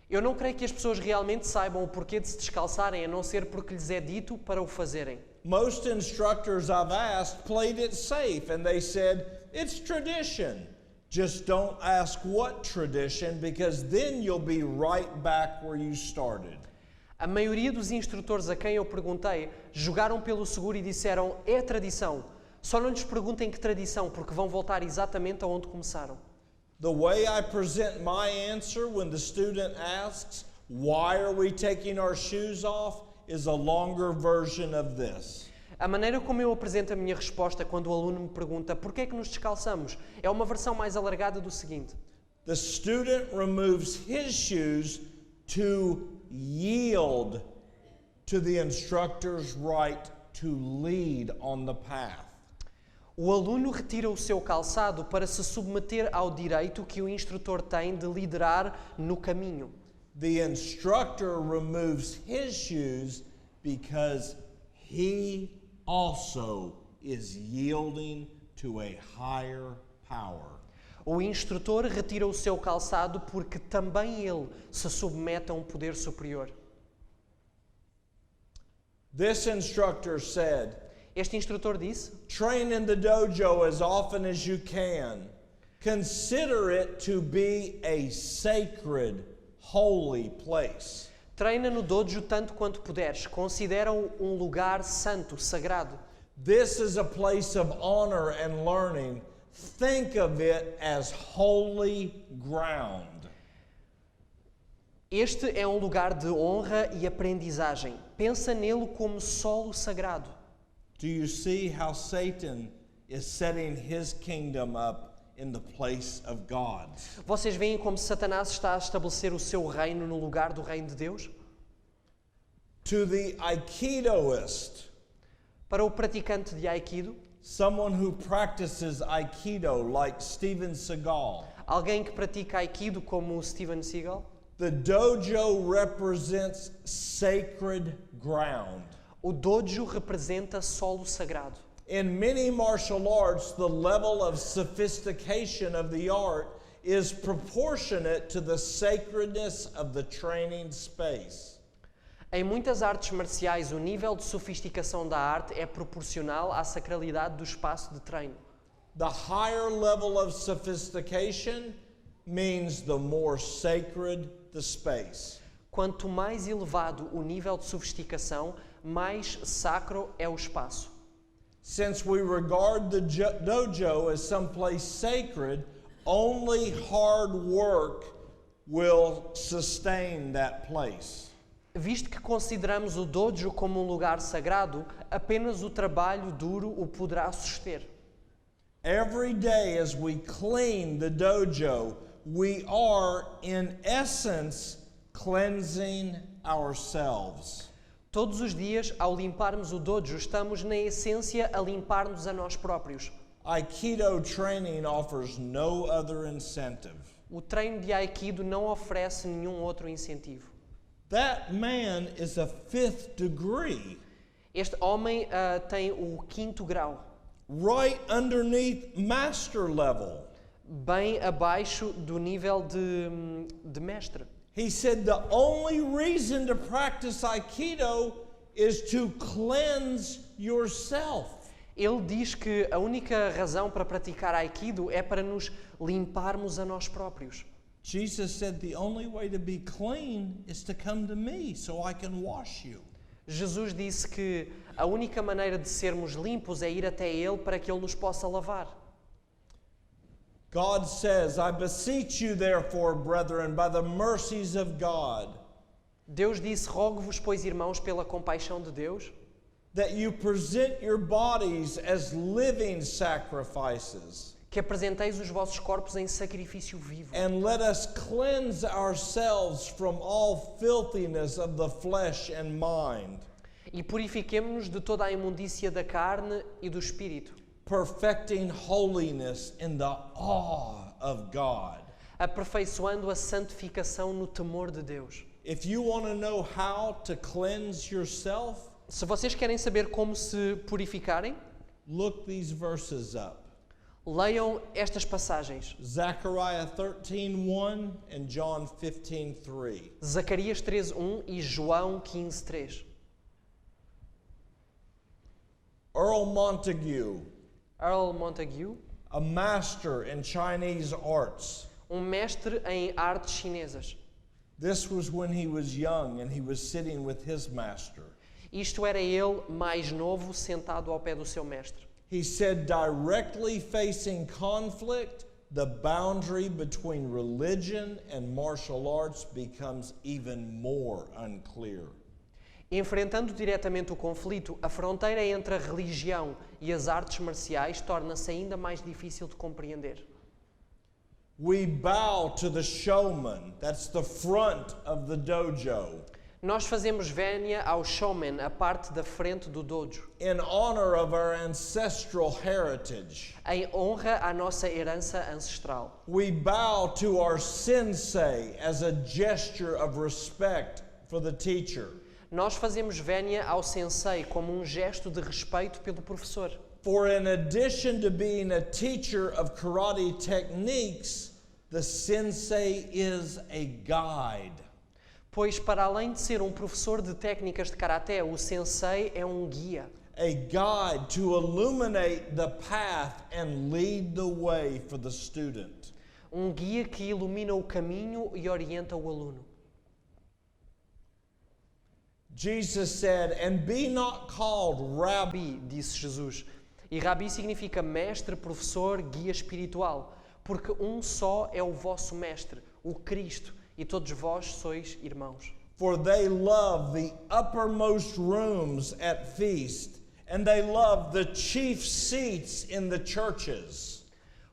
Eu não creio que as pessoas realmente saibam o porquê de se descalçarem, a não ser porque lhes é dito para o fazerem. Most instructors I've asked played it safe and they said, it's tradition. Just don't ask what tradition because then you'll be right back where you started. A maioria dos instrutores a quem eu perguntei jogaram pelo seguro e disseram: é tradição. Só não lhes perguntem que tradição, porque vão voltar exatamente aonde começaram. The way I present my answer when the student asks, why are we taking our shoes off, is a longer version of this. A maneira como eu apresento a minha resposta quando o aluno me pergunta porquê é que nos descalçamos é uma versão mais alargada do seguinte. The student removes his shoes to yield to the instructor's right to lead on the path. O aluno retira o seu calçado para se submeter ao direito que o instrutor tem de liderar no caminho. The instructor removes his shoes because he also is yielding to a higher power. O instrutor retira o seu calçado porque também ele se submete a um poder superior. This instructor said, Este instrutor disse: train in the dojo as often as you can. Consider it to be a sacred, holy place. treina no dojo tanto quanto puderes. Considera-o um lugar santo, sagrado. This is a place of honor and learning. Think of it as holy ground. Este é um lugar de honra e aprendizagem. Pensa nele como solo sagrado. Do you see how Satan is setting his kingdom up in the place of God's? Vocês veem como Satanás está a estabelecer o seu reino no lugar do reino de Deus? To the Aikidoist, Para o praticante de Aikido, someone who practices Aikido like Steven Seagal, alguém que pratica Aikido como o Steven Seagal, the dojo represents sacred ground. o dojo representa solo sagrado. In many martial arts, the level of sophistication of the art is proportionate to the sacredness of the training space. Em muitas artes marciais, o nível de sofisticação da arte é proporcional à sacralidade do espaço de treino. The higher level of sophistication means the more sacred the space. Quanto mais elevado o nível de sofisticação, mais sacro é o espaço. Since we regard the dojo as someplace sacred, Only hard work will sustain that place. Visto que consideramos o dojo como um lugar sagrado, apenas o trabalho duro o poderá suster. Every day as we clean the dojo, we are, in essence, cleansing ourselves. Todos os dias, ao limparmos o dojo, estamos na essência a limpar-nos a nós próprios. Aikido training offers no other incentive. O treino de Aikido não oferece nenhum outro incentivo. That man is a 5th degree, Este homem tem o 5º grau, right underneath master level. bem abaixo do nível de mestre. He said the only reason to practice Aikido is to cleanse yourself. Ele diz que a única razão para praticar Aikido é para nos limparmos a nós próprios. Jesus said the only way to be clean is to come to me so I can wash you. Jesus disse que a única maneira de sermos limpos é ir até Ele para que Ele nos possa lavar. God says, I beseech you therefore, brethren, by the mercies of God, Deus disse, rogo-vos, pois, irmãos, pela compaixão de Deus, that you present your bodies as living sacrifices, que apresenteis os vossos corpos em sacrifício vivo. and let us cleanse ourselves from all filthiness of the flesh and mind, E purifiquemo-nos de toda a imundícia da carne e do espírito, perfecting holiness in the awe of God. aperfeiçoando a santificação no temor de Deus. If you want to know how to cleanse yourself, Se vocês querem saber como se purificarem, look these verses up. leiam estas passagens. Zechariah 13:1 and John 15:3. Zacarias 3:1 e João 15:3. Earl Montague, Earl Montague, a master in Chinese arts. mestre em artes chinesas. This was when he was young and he was sitting with his master. Isto era ele mais novo, sentado ao pé do seu mestre. He said, directly facing conflict, the boundary between religion and martial arts becomes even more unclear. Enfrentando diretamente o conflito, a fronteira entre a religião e as artes marciais torna-se ainda mais difícil de compreender. We bow to the showman, that's the front of the dojo, Nós fazemos vénia ao showman, a parte da frente do dojo, in honor of our ancestral heritage. em honra à nossa herança ancestral. We bow to our sensei as a gesture of respect for the teacher. Nós fazemos vénia ao sensei como gesto de respeito pelo professor. For in addition to being a teacher of karate techniques, the sensei is a guide. Pois, para além de ser professor de técnicas de karaté, o sensei é guia. A guide to illuminate the path and lead the way for the student. Guia que ilumina o caminho e orienta o aluno. Jesus said, and be not called rabbi. Rabi, disse Jesus. E Rabi significa mestre, professor, guia espiritual. Porque só é o vosso mestre, o Cristo, e todos vós sois irmãos. For they love the uppermost rooms at feast, and they love the chief seats in the churches.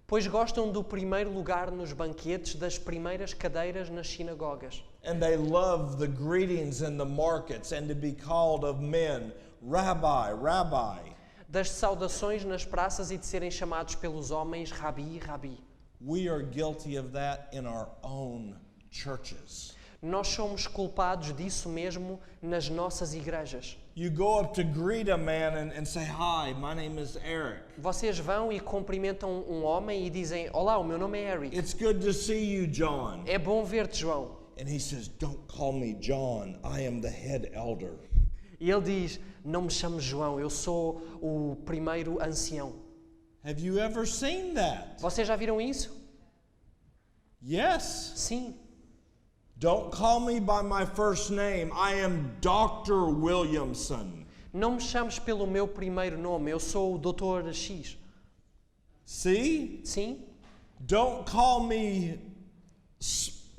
Pois gostam do primeiro lugar nos banquetes, das primeiras cadeiras nas sinagogas. And they love the greetings in the markets, and to be called of men, Rabbi, Rabbi. Das saudações nas praças e de serem chamados pelos homens, Rabi, Rabi. We are guilty of that in our own churches. Nós somos culpados disso mesmo nas nossas igrejas. You go up to greet a man and say, hi, my name is Eric. Vocês vão e cumprimentam homem e dizem, olá, o meu nome é Eric. It's good to see you, John. É bom ver-te, João. And he says, don't call me John. I am the head elder. E ele diz, não me chame João, eu sou o primeiro ancião. Have you ever seen that? Vocês já viram isso? Yes. Sim. Don't call me by my first name. I am Dr. Williamson. Não me chames pelo meu primeiro nome, eu sou o Dr. X. See? Sim? Don't call me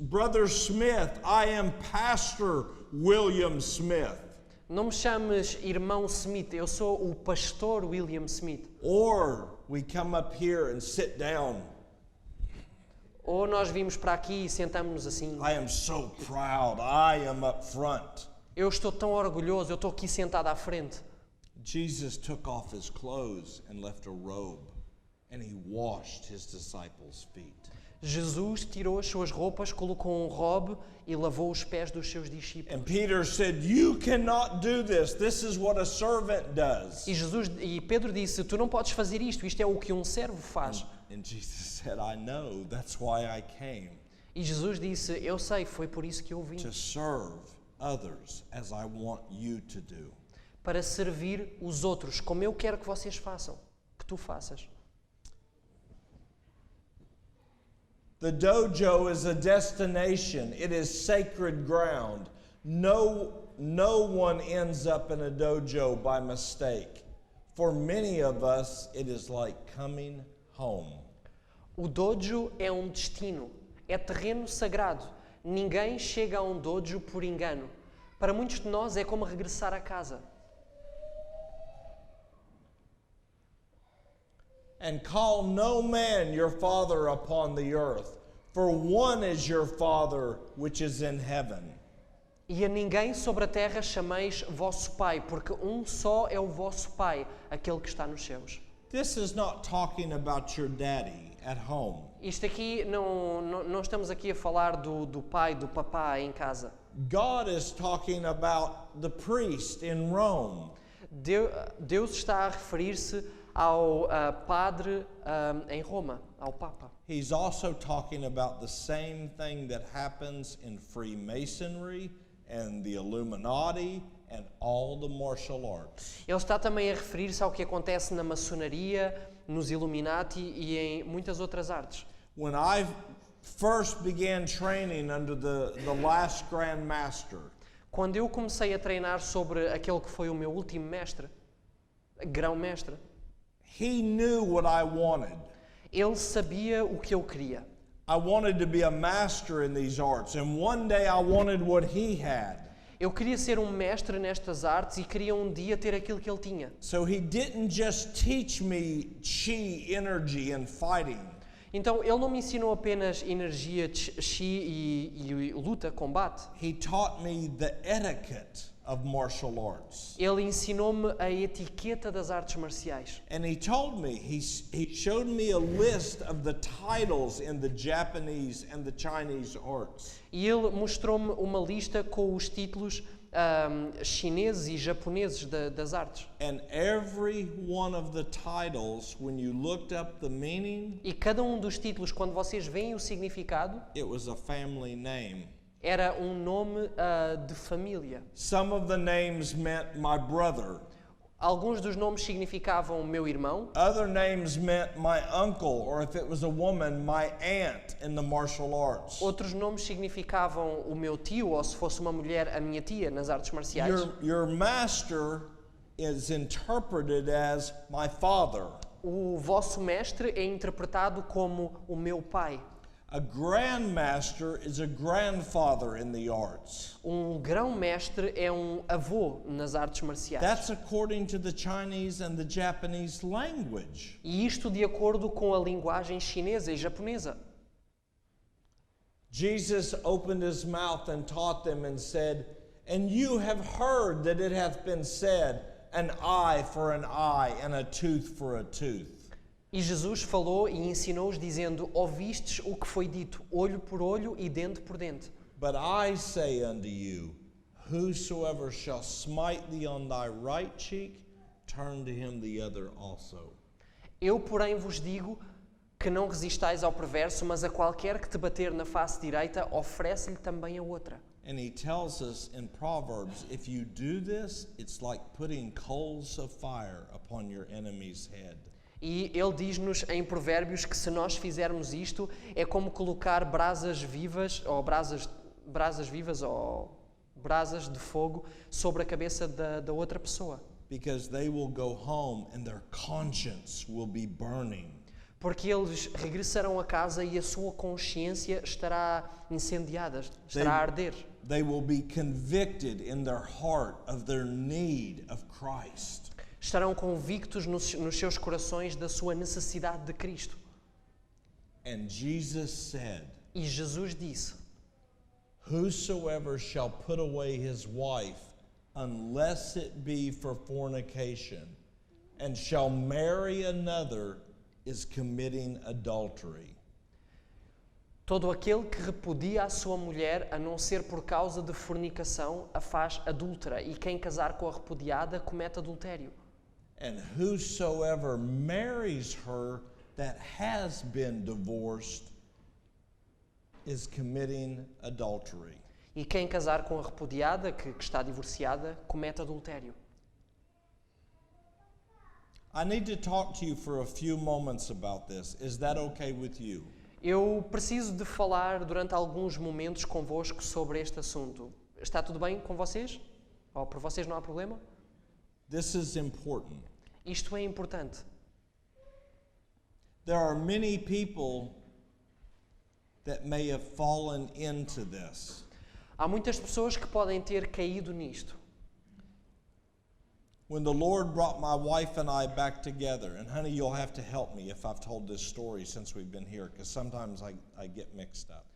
Brother Smith. I am Pastor William Smith. Não me chames irmão Smith, eu sou o pastor William Smith. Or we come up here and sit down. Ou nós vimos para aqui e sentamos-nos assim. I am so proud. I am up front. Eu estou tão orgulhoso, eu estou aqui sentado à frente. Jesus took off his clothes and left a robe, and he washed his disciples' feet. Jesus tirou as suas roupas, colocou um robe e lavou os pés dos seus discípulos. And Peter said, "You cannot do this. This is what a servant does." E Pedro disse, tu não podes fazer isto é o que um servo faz. And Jesus said, "I know. That's why I came, E Jesus disse, eu sei, foi por isso que eu vim. to serve others as I want you to do." Para servir os outros, como eu quero que vocês façam, que tu faças. The dojo is a destination. It is sacred ground. No one ends up in a dojo by mistake. For many of us, it is like coming home. O dojo é um destino, é terreno sagrado. Ninguém chega a um dojo por engano. Para muitos de nós é como regressar a casa. And call no man your father upon the earth, for one is your Father which is in heaven. E a ninguém sobre a terra chameis vosso Pai, porque um só é o vosso Pai, aquele que está nos céus. This is not talking about your daddy at home. Isto aqui, não estamos aqui a falar do pai, do papá em casa. God is talking about the priest in Rome. Deus está a referir-se ao padre em Roma, ao Papa. He's also talking about the same thing that happens in Freemasonry and the Illuminati and all the martial arts. Ele está também a referir-se ao que acontece na maçonaria, nos Illuminati e em muitas outras artes. When I first began training under the last Grand Master, Quando eu comecei a treinar sobre aquele que foi o meu último mestre, grão-mestre, he knew what I wanted. ele sabia o que eu queria. I wanted to be a master in these arts, and one day I wanted what he had. Eu queria ser um mestre nestas artes e queria um dia ter aquilo que ele tinha. So he didn't just teach me chi, energy, and fighting. Então ele não me ensinou apenas energia, chi e luta, combate. He taught me the etiquette of martial arts. Ele ensinou-me a etiqueta das artes marciais. And he told me, he showed me a list of the titles in the Japanese and the Chinese arts. E ele mostrou-me uma lista com os títulos chineses e japoneses das artes. And every one of the titles, when you looked up the meaning, E cada um dos títulos, quando vocês veem o significado, it was a family name. era um nome de família. Some of the names meant my brother. Alguns dos nomes significavam meu irmão, Other names meant my uncle, or if it was a woman, my aunt in the martial arts. outros nomes significavam o meu tio, ou se fosse uma mulher, a minha tia nas artes marciais. Your master is interpreted as my father. O vosso mestre é interpretado como o meu pai. A grandmaster is a grandfather in the arts. Um grão-mestre é um avô nas artes marciais. That's according to the Chinese and the Japanese language. E isto de acordo com a linguagem chinesa e japonesa. Jesus opened his mouth and taught them and said, "And you have heard that it hath been said, an eye for an eye and a tooth for a tooth." E Jesus falou e ensinou-os dizendo, ouvistes o que foi dito, olho por olho e dente por dente. But I say unto you, whosoever shall smite thee on thy right cheek, turn to him the other also. Eu, porém, vos digo que não resistais ao perverso, mas a qualquer que te bater na face direita, oferece-lhe também a outra. And he tells us in Proverbs, if you do this, it's like putting coals of fire upon your enemy's head. E ele diz-nos em Provérbios que se nós fizermos isto, é como colocar brasas vivas ou brasas de fogo sobre a cabeça da outra pessoa. Because they will go home and their conscience will be burning. Porque eles regressarão a casa e a sua consciência estará incendiada, estará a arder. They will be convicted in their heart of their need of Christ. Estarão convictos nos seus corações da sua necessidade de Cristo. And Jesus said, E Jesus disse: "Whosoever shall put away his wife, unless it be for fornication, and shall marry another, is committing adultery." Todo aquele que repudia a sua mulher, a não ser por causa de fornicação, a faz adúltera, e quem casar com a repudiada comete adultério. And whosoever marries her that has been divorced is committing adultery. E quem casar com a repudiada, que está divorciada, comete adultério. I need to talk to you for a few moments about this. Is that okay with you? Eu preciso de falar durante alguns momentos convosco sobre este assunto. Está tudo bem com vocês? Ou para vocês não há problema? This is important. Isto é importante. There are many people that may have fallen into this. Há muitas pessoas que podem ter caído nisto. When the Lord brought my wife and I back together, and honey, you'll have to help me if I've told this story since we've been here, because sometimes I get mixed up.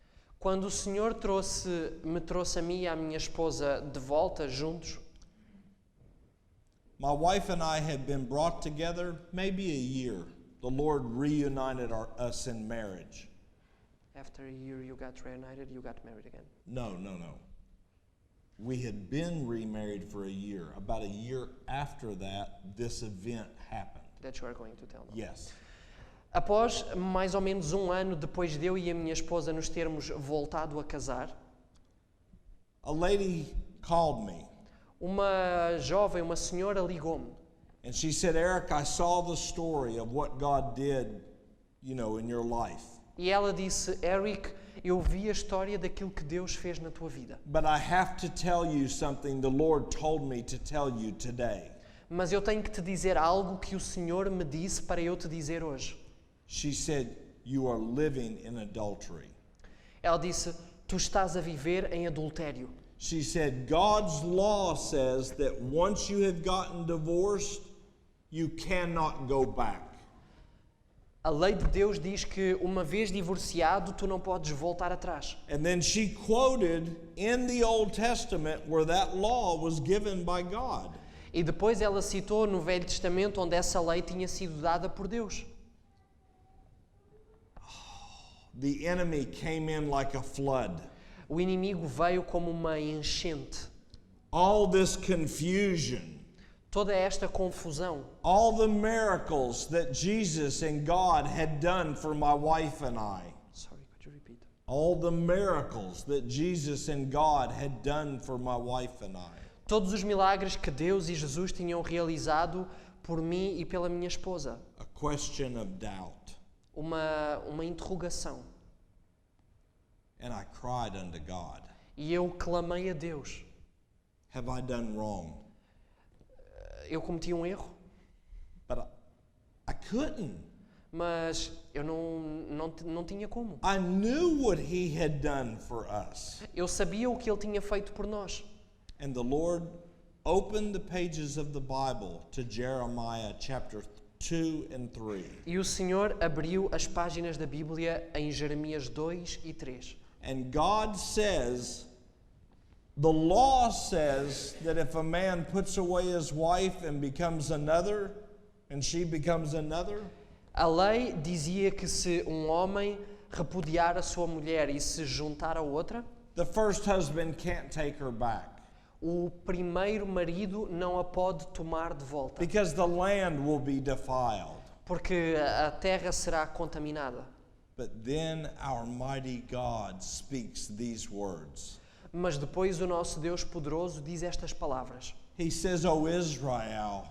Quando o Senhor me trouxe a mim e à minha esposa de volta juntos, My wife and I had been brought together maybe a year. The Lord reunited us in marriage. after a year you got reunited, you got married again. No. We had been remarried for a year. About a year after that, this event happened. That you are going to tell now. Yes. Após mais ou menos um ano depois de eu e a minha esposa nos termos voltado a casar, A lady called me uma jovem, uma senhora ligou-me and she said, "Eric, I saw the story of what God did, in your life. e ela disse: Eric, eu vi a história daquilo que Deus fez na tua vida. But I have to tell you something the Lord told me to tell you today." Mas eu tenho que te dizer algo que o Senhor me disse para eu te dizer hoje. She said, "You are living in adultery." Ela disse: tu estás a viver em adultério. She said, "God's law says that once you have gotten divorced, you cannot go back." A lei de Deus diz que uma vez divorciado, tu não podes voltar atrás. And then she quoted in the Old Testament where that law was given by God. E depois ela citou no Velho Testamento onde essa lei tinha sido dada por Deus. The enemy came in like a flood. O inimigo veio como uma enchente. All this confusion, Toda esta confusão, all the miracles that Jesus and God had done for my wife and I, sorry, could you repeat? all the miracles that Jesus and God had done for my wife and I. Todos os milagres que Deus e Jesus tinham realizado por mim e pela minha esposa. A question of doubt. Uma interrogação. And I cried unto God, E eu clamei a Deus. "Have I done wrong?" Eu cometi um erro, But I couldn't. mas eu não tinha como. I knew what He had done for us. Eu sabia o que Ele tinha feito por nós. And the Lord opened the pages of the Bible to Jeremiah chapter 2 and 3. E o Senhor abriu as páginas da Bíblia em Jeremias 2 e 3. And God says, the law says that if a man puts away his wife and becomes another, and she becomes another, A lei dizia que se um homem repudiar a sua mulher e se juntar a outra, the first husband can't take her back o primeiro marido não a pode tomar de volta, because the land will be defiled. porque a terra será contaminada. But then our mighty God speaks these words. Mas depois o nosso Deus poderoso diz estas palavras. He says, "O Israel,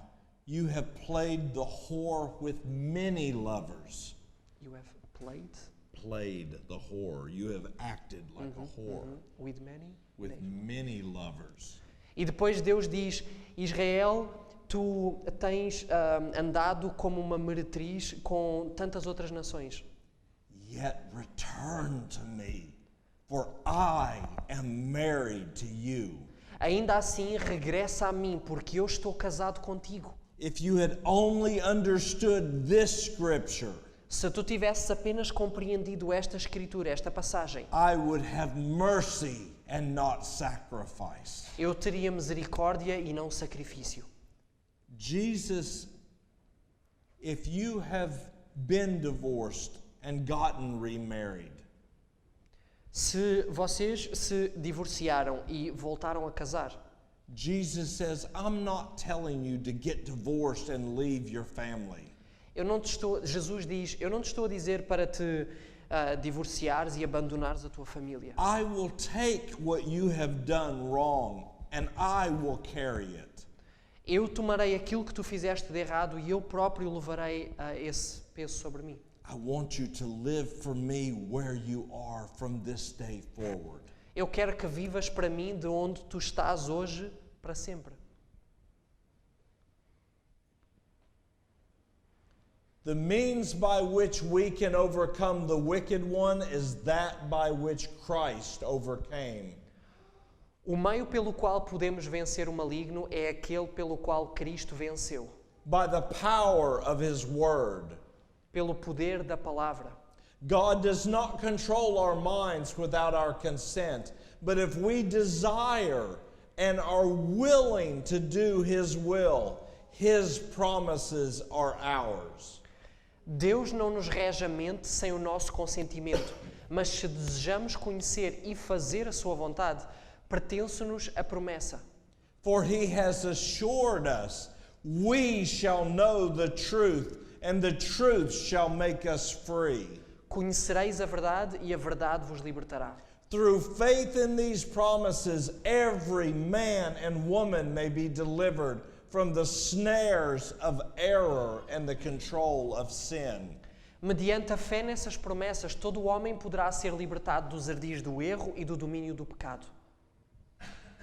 you have played the whore with many lovers." You have played Played the whore. You have acted like a whore with many. with many lovers. E depois Deus diz: Israel, tu tens andado como uma meretriz com tantas outras nações. Yet return to me, for I am married to you. Ainda assim, regressa a mim, porque eu estou casado contigo. If you had only understood this scripture, Se tu tivesses apenas compreendido esta escritura, esta passagem, I would have mercy and not sacrifice. eu teria misericórdia e não sacrifício. Jesus, if you have been divorced and gotten remarried, Se vocês se divorciaram e voltaram a casar, Jesus says, I'm not telling you to get divorced and leave your family. Jesus diz, eu não te estou a dizer para te divorciares e abandonares a tua família. I will take what you have done wrong and I will carry it. Eu tomarei aquilo que tu fizeste de errado e eu próprio levarei esse peso sobre mim. I want you to live for me where you are from this day forward. Eu quero que vivas para mim de onde tu estás hoje para sempre. The means by which we can overcome the wicked one is that by which Christ overcame. O meio pelo qual podemos vencer o maligno é aquele pelo qual Cristo venceu, By the power of his word. pelo poder da palavra. God does not control our minds without our consent, but if we desire and are willing to do his will, his promises are ours. Deus não nos rege a mente sem o nosso consentimento, mas se desejamos conhecer e fazer a sua vontade, pertence-nos a promessa. For he has assured us, we shall know the truth, and the truth shall make us free. Conhecereis a verdade e a verdade vos libertará. Through faith in these promises, every man and woman may be delivered from the snares of error and the control of sin. Mediante a fé nessas promessas, todo o homem poderá ser libertado dos ardis do erro e do domínio do pecado.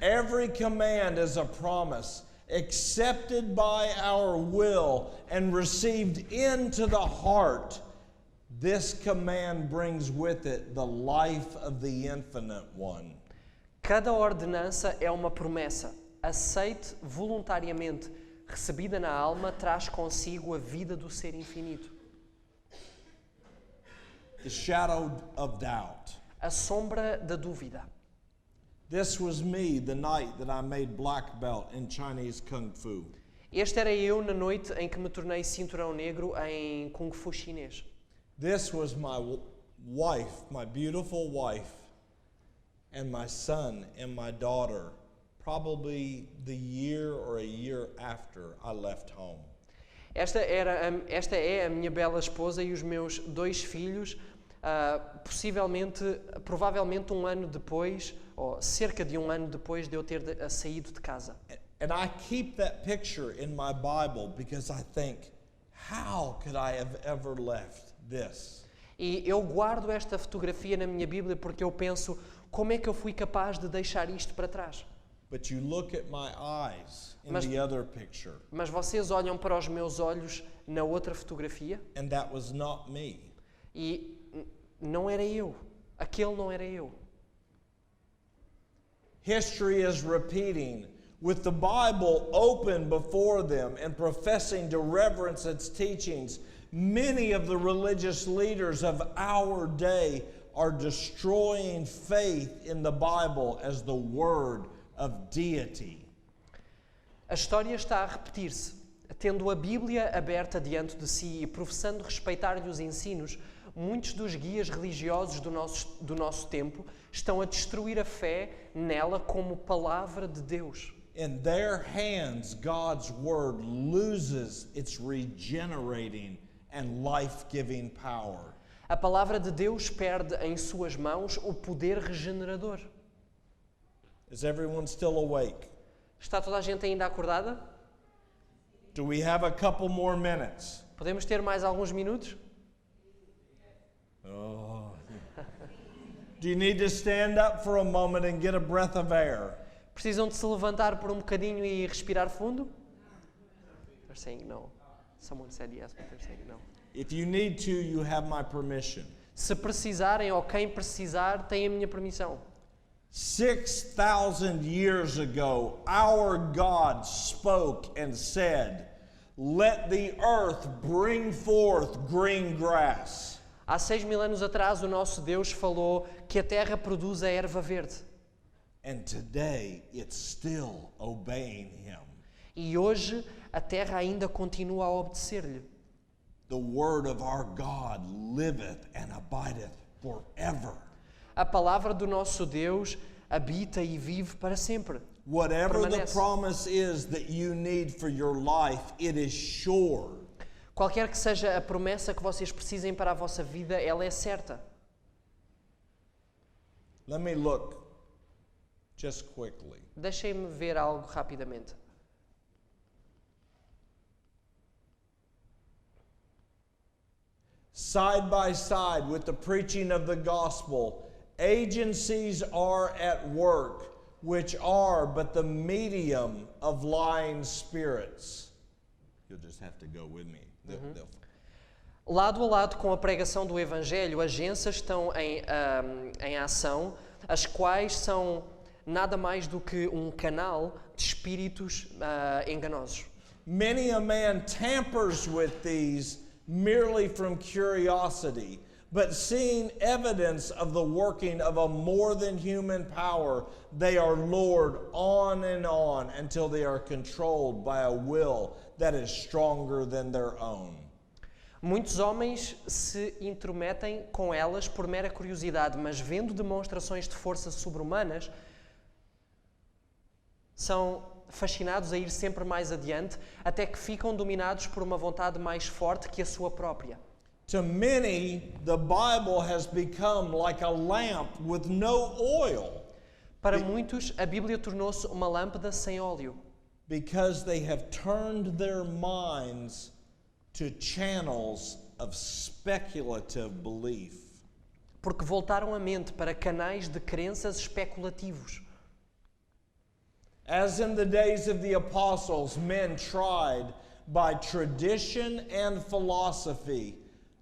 Every command is a promise accepted by our will and received into the heart. This command brings with it the life of the Infinite One. Cada ordenança é uma promessa, aceite voluntariamente, recebida na alma, traz consigo a vida do Ser Infinito. The shadow of doubt. A sombra da dúvida. This was me the night that I made black belt in Chinese Kung Fu. Este era eu na noite em que me tornei cinturão negro em Kung Fu chinês. This was my wife, my beautiful wife, and my son and my daughter, probably the year or a year after I left home. Esta é a minha bela esposa e os meus dois filhos, provavelmente um ano depois, ou cerca de um ano depois de eu ter saído de casa. And I keep that picture in my Bible because I think, how could I have ever left this? E eu guardo esta fotografia na minha Bíblia porque eu penso, como é que eu fui capaz de deixar isto para trás? But you look at my eyes in Mas- the other picture, Mas vocês olham para os meus olhos na outra fotografia and that was not me. e não era eu. Aquele não era eu. History is repeating. With the Bible open before them and professing to reverence its teachings, many of the religious leaders of our day are destroying faith in the Bible as the word of deity. A história está a repetir-se. Tendo a Bíblia aberta diante de si e professando respeitar-lhe os ensinos, muitos dos guias religiosos do nosso tempo estão a destruir a fé nela como palavra de Deus. In their hands, God's word loses its regenerating and life-giving power. A palavra de Deus perde em suas mãos o poder regenerador. Is everyone still awake? Está toda a gente ainda acordada? Do we have a couple more minutes? Podemos ter mais alguns minutos? Oh. Do you need to stand up for a moment and get a breath of air? Precisam de se levantar por um bocadinho e respirar fundo? They're saying no. Someone said yes, but they're saying no. If you need to, you have my permission. Se precisarem ou quem precisar, tem a minha permissão. 6,000 years ago, our God spoke and said, "Let the earth bring forth green grass." Há 6.000 anos atrás, o nosso Deus falou que a terra produz a erva verde. And today, it's still obeying him. E hoje, a terra ainda continua a obedecer-lhe. The word of our God liveth and abideth forever. A palavra do nosso Deus habita e vive para sempre. Whatever the Permanece. promise is that you need for your life, it is sure. Qualquer que seja a promessa que vocês precisem para a vossa vida, ela é certa. Let me look just quickly. Deixem-me ver algo rapidamente. Side by side with the preaching of the gospel, agencies are at work, which are but the medium of lying spirits. You'll just have to go with me. They'll- Lado a lado com a pregação do Evangelho, agências estão em ação, as quais são nada mais do que um canal de espíritos enganosos. Many a man tampers with these merely from curiosity, but seeing evidence of the working of a more than human power, they are lured on and on until they are controlled by a will that is stronger than their own. Muitos homens se intrometem com elas por mera curiosidade, mas vendo demonstrações de força sobre-humanas, são fascinados a ir sempre mais adiante, até que ficam dominados por uma vontade mais forte que a sua própria. To many, the Bible has become like a lamp with no oil Para muitos, a Bíblia tornou-se uma lâmpada sem óleo, because they have turned their minds to channels of speculative belief. porque voltaram a mente para canais de crenças especulativos. As in the days of the apostles, men tried by tradition and philosophy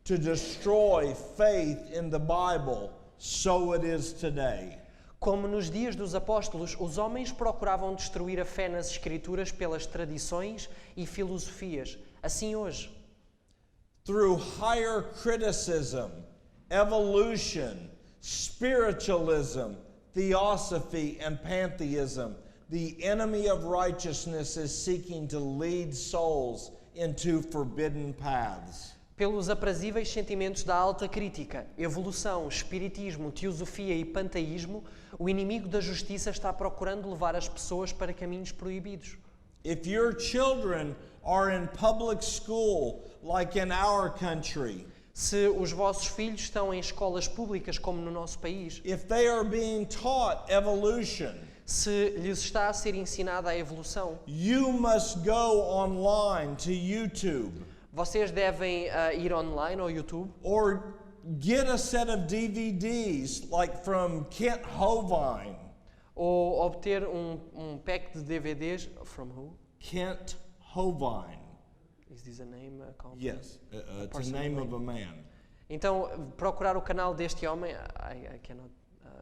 to destroy faith in the Bible, so it is today. Como nos dias dos apóstolos, os homens procuravam destruir a fé nas Escrituras pelas tradições e filosofias. Assim hoje, Through higher criticism, evolution, spiritualism, theosophy, and pantheism, the enemy of righteousness is seeking to lead souls into forbidden paths. pelos aprazíveis sentimentos da alta crítica, evolução, espiritismo, teosofia e panteísmo, o inimigo da justiça está procurando levar as pessoas para caminhos proibidos. If your children are in public school, like in our country, Se os vossos filhos estão em escolas públicas, como no nosso país, if they are being taught evolution, se lhes está a ser ensinada a evolução, you must go online to YouTube vocês devem ir online ao YouTube or get a set of DVDs like from Kent Hovind. ou obter um pack de DVDs. From who? Kent Hovind. Is this a name? A company? Yes, it's the personal name of name. a man. Então, procurar o canal deste homem. I cannot.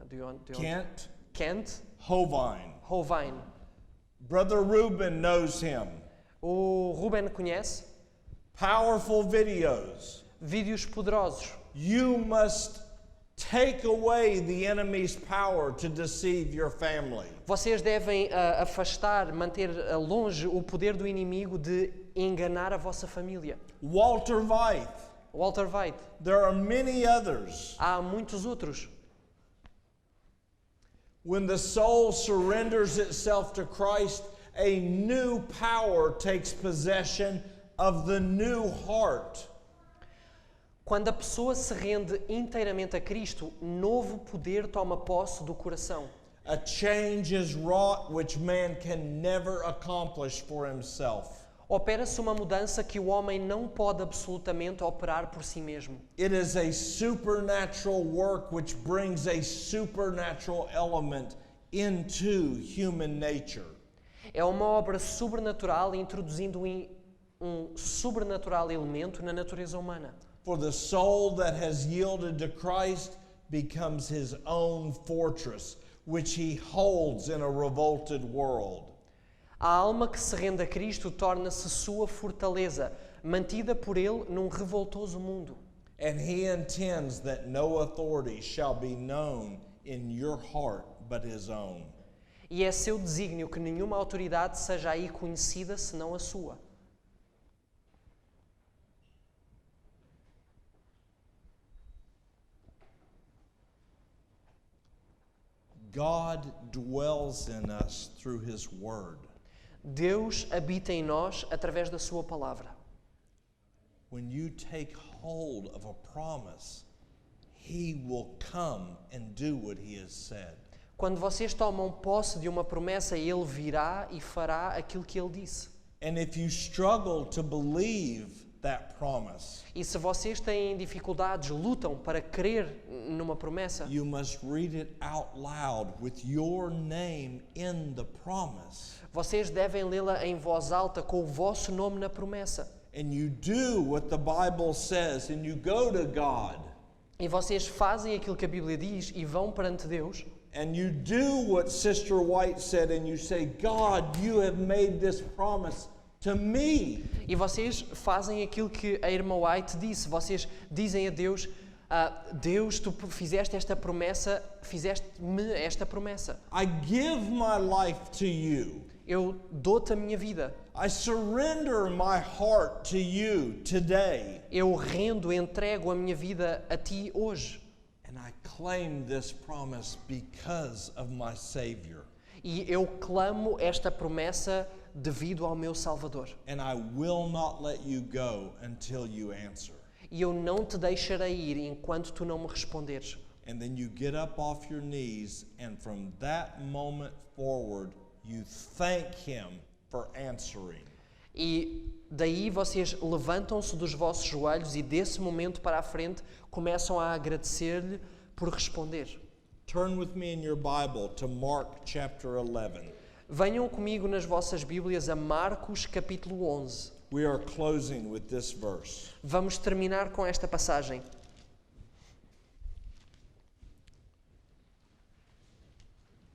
Do you want? Kent Kent Hovind. Hovind. Brother Reuben knows him. O Ruben conhece. Powerful videos. Vídeos poderosos. You must take away the enemy's power to deceive your family. Vocês devem afastar, manter longe o poder do inimigo de enganar a vossa família. Walter Veith. Walter White. There are many others. Há muitos outros. When the soul surrenders itself to Christ, a new power takes possession of the new heart. Quando a pessoa se rende inteiramente a Cristo, novo poder toma posse do coração. A change is wrought which man can never accomplish for himself. Opera-se uma mudança que o homem não pode absolutamente operar por si mesmo. It is a supernatural work which brings a supernatural element into human nature. É uma obra sobrenatural introduzindo sobrenatural elemento na natureza humana. For the soul that has yielded to Christ becomes his own fortress, which he holds in a revolted world. A alma que se rende a Cristo torna-se sua fortaleza, mantida por ele num revoltoso mundo. And he intends that no authority shall be known in your heart but his own. E é seu desígnio que nenhuma autoridade seja aí conhecida senão a sua. God dwells in us through his word. Deus habita em nós através da sua palavra. When you take hold of a promise, he will come and do what he has said. Quando vocês tomam posse de uma promessa, ele virá e fará aquilo que ele disse. And if you struggle to believe that promise, E se vocês têm dificuldades, lutam para crer numa promessa, you must read it out loud with your name in the promise. vocês devem lê-la em voz alta com o vosso nome na promessa. And you do what the Bible says and you go to God. E vocês fazem aquilo que a Bíblia diz e vão perante Deus. And you do what Sister White said and you say, God, you have made this promise to me. E vocês fazem aquilo que a irmã White disse. Vocês dizem a Deus, Deus, tu fizeste esta promessa, fizeste-me esta promessa. I give my life to you. Eu dou-te a minha vida. I surrender my heart to you today. Eu rendo, entrego a minha vida a ti hoje. And I claim this promise because of my Savior. E eu clamo esta promessa devido ao meu Salvador. And I will not let you go until you answer. E eu não te deixarei ir enquanto tu não me responderes. And then you get up off your knees, and from that moment forward, you thank Him for answering. E daí vocês levantam-se dos vossos joelhos e desse momento para a frente começam a agradecer-lhe por responder. Turn with me in your Bible to Mark chapter 11. Venham comigo nas vossas Bíblias a Marcos capítulo 11. We are closing with this verse. Vamos terminar com esta passagem.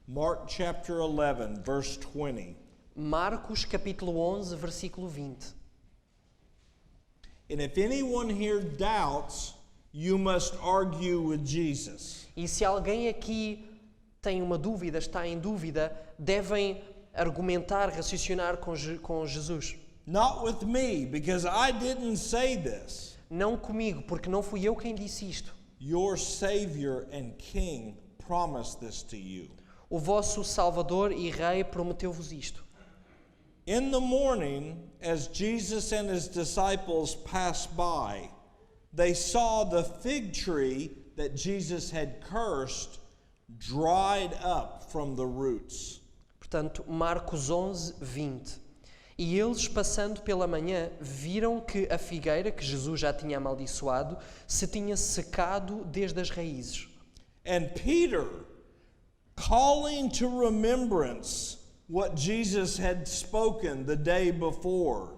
Mark chapter 11, verse 20. Marcos capítulo 11, versículo 20. And if anyone here doubts, you must argue with Jesus. E se alguém aqui tem uma dúvida, está em dúvida, devem argumentar, raciocinar com Jesus. Not with me, because I didn't say this. Não comigo, porque não fui eu quem disse isto. Your Savior and King promised this to you. O vosso Salvador e Rei prometeu-vos isto. In the morning, as Jesus and his disciples passed by, they saw the fig tree that Jesus had cursed dried up from the roots. Portanto, Marcos 11, 20. E eles, passando pela manhã, viram que a figueira que Jesus já tinha amaldiçoado se tinha secado desde as raízes. And Peter, calling to remembrance what Jesus had spoken the day before,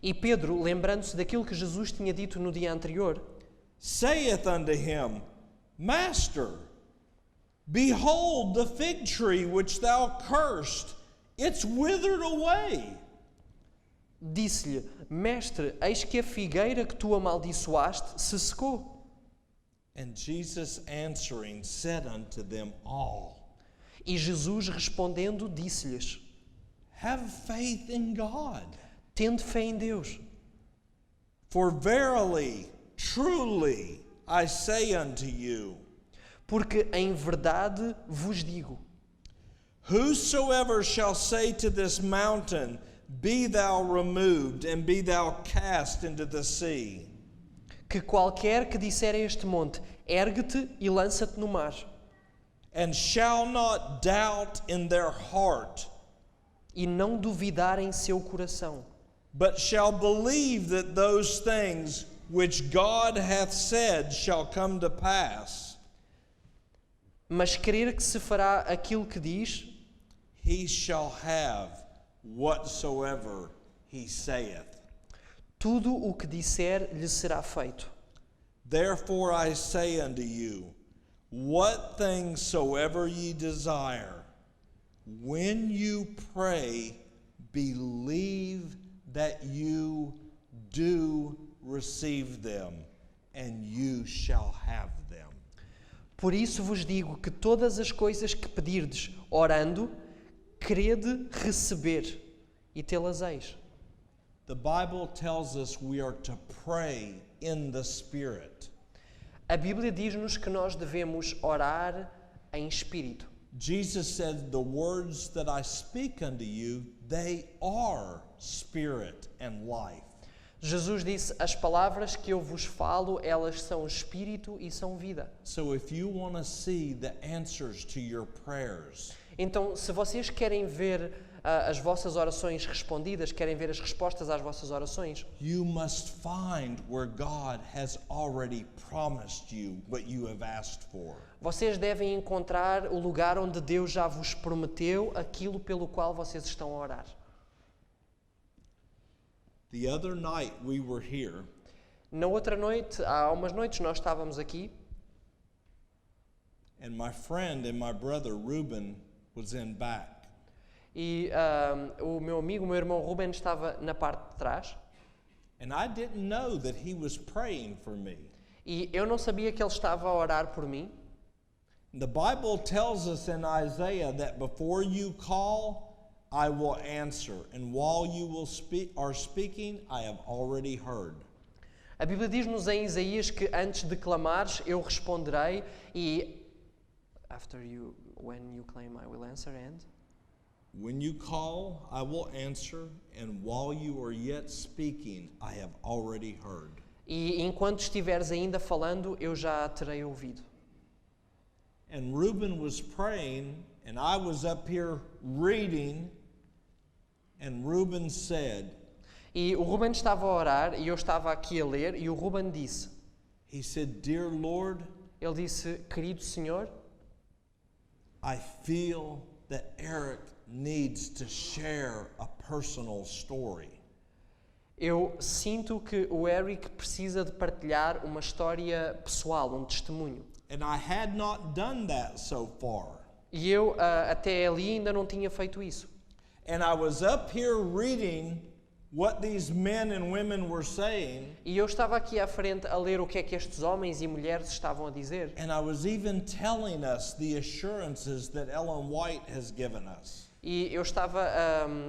E Pedro, lembrando-se daquilo que Jesus tinha dito no dia anterior, saith unto him, Master, behold the fig tree which thou cursed, it's withered away. disse-lhe, Mestre, eis que a figueira que tu amaldiçoaste se secou. And Jesus answering said unto them all, E Jesus respondendo disse-lhes, Have faith in God. tende fé em Deus. For verily, truly, I say unto you, Porque em verdade vos digo, whosoever shall say to this mountain, Be thou removed, and be thou cast into the sea, que qualquer que disser a este monte, ergue-te e lança-te no mar, and shall not doubt in their heart, e não duvidar em seu coração, but shall believe that those things which God hath said shall come to pass, mas crer que se fará aquilo que diz, he shall have whatsoever he saith. tudo o que disser lhe será feito. Therefore I say unto you, what things soever ye desire, when you pray, believe that you do receive them, and you shall have them. Por isso vos digo que todas as coisas que pedirdes, orando, crede receber, e tê-las-eis. The Bible tells us we are to pray in the Spirit. A Bíblia diz-nos que nós devemos orar em espírito. Jesus said, the words that I speak unto you, they are spirit and life. Jesus disse, as palavras que eu vos falo, elas são espírito e são vida. So if you want to see the answers to your prayers, Então, se vocês querem ver as vossas orações respondidas, querem ver as respostas às vossas orações, you must find where God has already promised you what you have asked for. vocês devem encontrar o lugar onde Deus já vos prometeu aquilo pelo qual vocês estão a orar. The other night we were here, Na outra noite, há umas noites, nós estávamos aqui and my friend and my brother Reuben was in back. e o meu amigo, o meu irmão Ruben, estava na parte de trás And I didn't know that he was praying for me. e eu não sabia que ele estava a orar por mim. The Bible tells us in Isaiah that before you call, I will answer, and while you are speaking, I have already heard. A Bíblia diz-nos em Isaías que antes de clamares, eu responderei e when you claim, I will answer and... When you call, I will answer, and while you are yet speaking, I have already heard. E enquanto estiveres ainda falando, eu já terei ouvido. And Reuben was praying, and I was up here reading, and Reuben said, E o Ruben estava a orar e eu estava aqui a ler e o Ruben disse, he said, Dear Lord, ele disse, querido Senhor, I feel that Eric needs to share a personal story. eu sinto que o Eric precisa de partilhar uma história pessoal, um testemunho. And I had not done that so far. E eu até ali ainda não tinha feito isso. And I was up here reading what these men and women were saying, E eu estava aqui à frente a ler o que é que estes homens e mulheres estavam a dizer. and I was even telling us the assurances that Ellen White has given us. E eu estava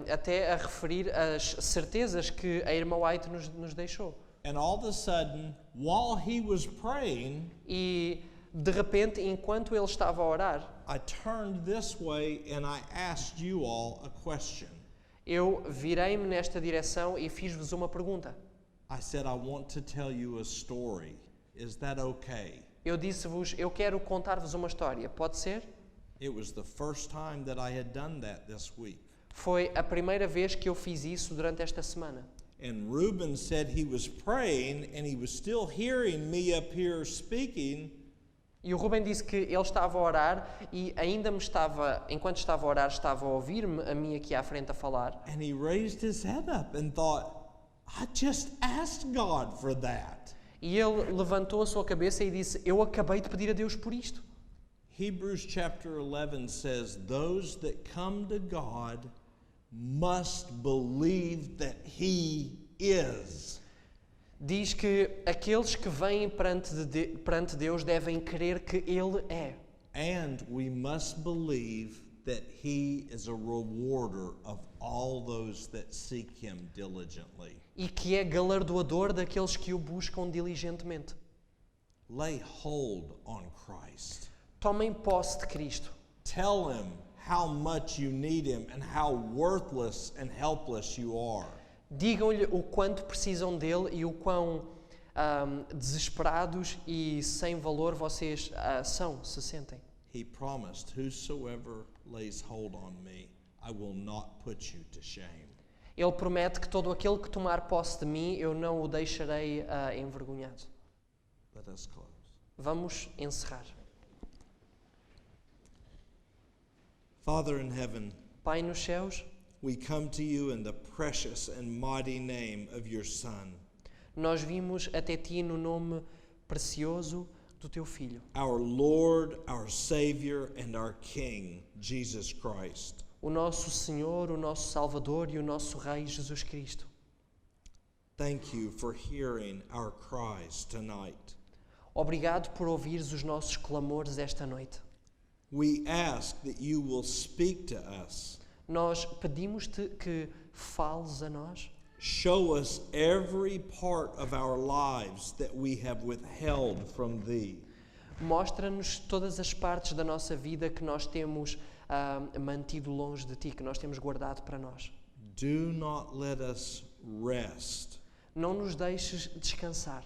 até a referir as certezas que a irmã White nos deixou. And all of a sudden, while he was praying, E de repente, enquanto ele estava a orar, I turned this way and I asked you all a question. eu virei-me nesta direção e fiz-vos uma pergunta. I said, I want to tell you a story. Is that okay? Eu disse-vos, eu quero contar-vos uma história. Pode ser? It was the first time that I had done that this week. Foi a primeira vez que eu fiz isso durante esta semana. And Reuben said he was praying and he was still hearing me up here speaking. E o Ruben disse que ele estava a orar e ainda enquanto estava a orar, estava a ouvir-me a mim aqui à frente a falar. And he raised his head up and thought, I just asked God for that. E ele levantou a sua cabeça e disse, eu acabei de pedir a Deus por isto. Hebrews chapter 11 says, those that come to God must believe that He is. Diz que aqueles que vêm perante Deus devem crer que Ele é. And we must believe that He is a rewarder of all those that seek Him diligently. E que é galardoador daqueles que o buscam diligentemente. Lay hold on Christ. Tomem posse de Cristo. Tell Him how much you need Him and how worthless and helpless you are. Digam-lhe o quanto precisam dele e o quão desesperados e sem valor vocês se sentem. He promised, whosoever lays hold on me, I will not put you to shame. Ele promete que todo aquele que tomar posse de mim, eu não o deixarei envergonhado. Let us close. Vamos encerrar. Father in heaven, Pai nos céus, we come to you in the precious and mighty name of your Son, Nós vimos até ti no nome precioso do teu Filho, our Lord, our Savior, and our King, Jesus Christ. o nosso Senhor, o nosso Salvador e o nosso Rei Jesus Cristo. Thank you for hearing our cries tonight. Obrigado por ouvires os nossos clamores esta noite. We ask that you will speak to us. Nós pedimos-te que fales a nós. Show us every part of our lives that we have withheld from thee. Mostra-nos todas as partes da nossa vida que nós temos mantido longe de ti, que nós temos guardado para nós. Do not let us rest Não nos deixes descansar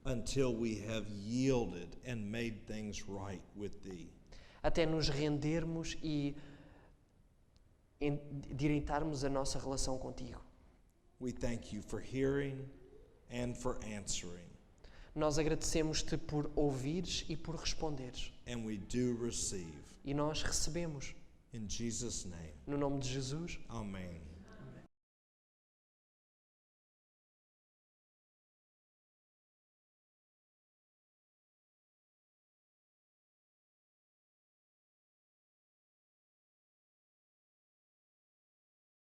until we have yielded and made things right with thee. até nos rendermos e endireitarmos a nossa relação contigo. We thank you for hearing and for answering, Nós agradecemos-te por ouvires e por responderes. and we do receive. E nós recebemos. In Jesus' name, No nome de Jesus. amen.